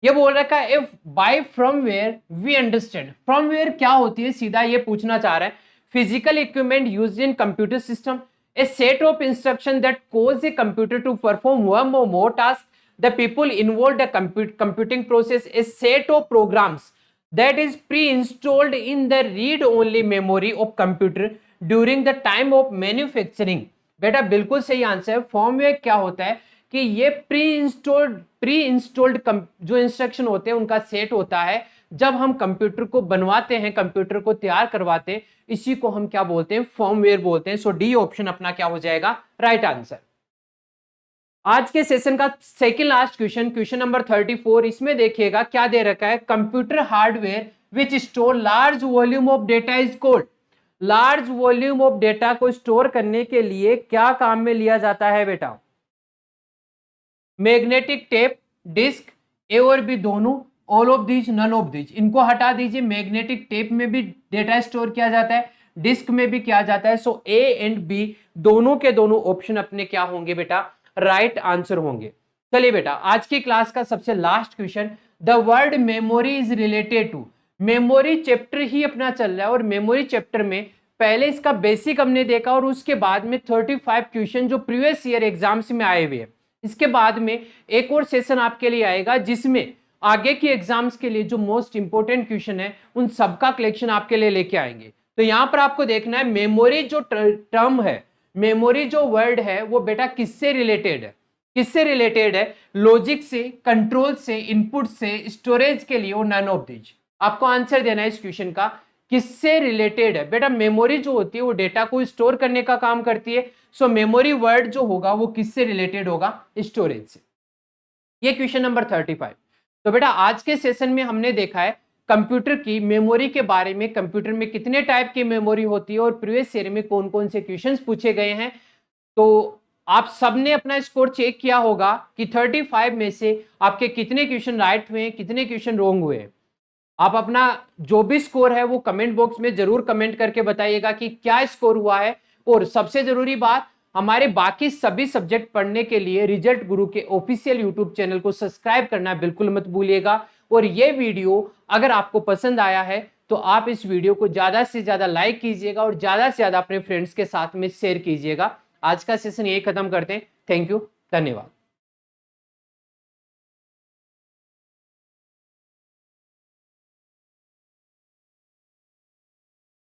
ये बोल रखा है इफ बाय फ्रॉमवेयर वी अंडरस्टैंड। फ्रॉमवेयर क्या होती है सीधा ये पूछना चाह रहा है। Physical equipment used in computer system, a set of instructions that cause a computer to perform one or more tasks. The people involved in the computing process, a set of programs that is pre-installed in the read-only memory of computer during the time of manufacturing. बेटा बिल्कुल सही answer है। Firmware क्या होता है कि ये pre installed जो इंस्ट्रक्शन होते हैं उनका सेट होता है जब हम कंप्यूटर को बनवाते हैं, कंप्यूटर को तैयार करवाते हैं, इसी को हम क्या बोलते हैं? फॉर्मवेयर बोलते हैं। सो डी ऑप्शन अपना क्या हो जाएगा? Right answer. आज के सेशन का second last question, question number 34, इसमें देखिएगा क्या दे रखा है। Computer hardware which store large volume of data is called. Large volume of data को स्टोर करने के लिए क्या काम में लिया जाता है बेटा? मैग्नेटिक टेप, डिस्क, ए और बी दोनों, all of these, none of these. इनको हटा दीजिए। मैग्नेटिक टेप में भी डेटा स्टोर किया जाता है, डिस्क में भी किया जाता है। सो ए एंड बी दोनों के दोनों ऑप्शन अपने क्या होंगे बेटा? राइट आंसर होंगे। चलिए बेटा आज की क्लास का सबसे last question, the word memory is related to. Memory chapter ही अपना चल रहा है और मेमोरी चैप्टर में पहले इसका बेसिक हमने देखा और उसके बाद में 35 क्वेश्चन जो प्रीवियस ईयर एग्जाम्स में आए हुए हैं। इसके बाद में एक और सेशन आपके लिए आएगा जिसमें आगे की एग्जाम्स के लिए जो मोस्ट इंपोर्टेंट क्वेश्चन है उन सबका कलेक्शन आपके लिए लेके आएंगे। तो यहां पर आपको देखना है मेमोरी जो टर्म है, मेमोरी जो वर्ड है वो बेटा किससे रिलेटेड है? किससे रिलेटेड है? लॉजिक से, कंट्रोल से, इनपुट से, स्टोरेज के लिए, और नन ऑफ दीज। आपको आंसर देना है इस क्वेश्चन का, किससे रिलेटेड है बेटा? मेमोरी जो होती है वो डेटा को स्टोर करने का काम करती है। सो मेमोरी वर्ड जो होगा वो किससे रिलेटेड होगा? स्टोरेज से। ये क्वेश्चन नंबर 35। तो बेटा आज के सेशन में हमने देखा है कंप्यूटर की मेमोरी के बारे में, कंप्यूटर में कितने टाइप की मेमोरी होती है और प्रीवियस ईयर में कौन कौन से क्वेश्चंस पूछे गए हैं। तो आप सबने अपना स्कोर चेक किया होगा कि 35 में से आपके कितने क्वेश्चन राइट हुए हैं, कितने क्वेश्चन रॉन्ग हुए हैं। आप अपना जो भी स्कोर है वो कमेंट बॉक्स में जरूर कमेंट करके बताइएगा कि क्या स्कोर हुआ है। और सबसे जरूरी बात, हमारे बाकी सभी सब्जेक्ट पढ़ने के लिए रिजल्ट गुरु के ऑफिशियल यूट्यूब चैनल को सब्सक्राइब करना बिल्कुल मत भूलिएगा। और ये वीडियो अगर आपको पसंद आया है तो आप इस वीडियो को ज्यादा से ज्यादा लाइक कीजिएगा और ज्यादा से ज्यादा अपने फ्रेंड्स के साथ में शेयर कीजिएगा। आज का सेशन यही खत्म करते हैं। थैंक यू, धन्यवाद।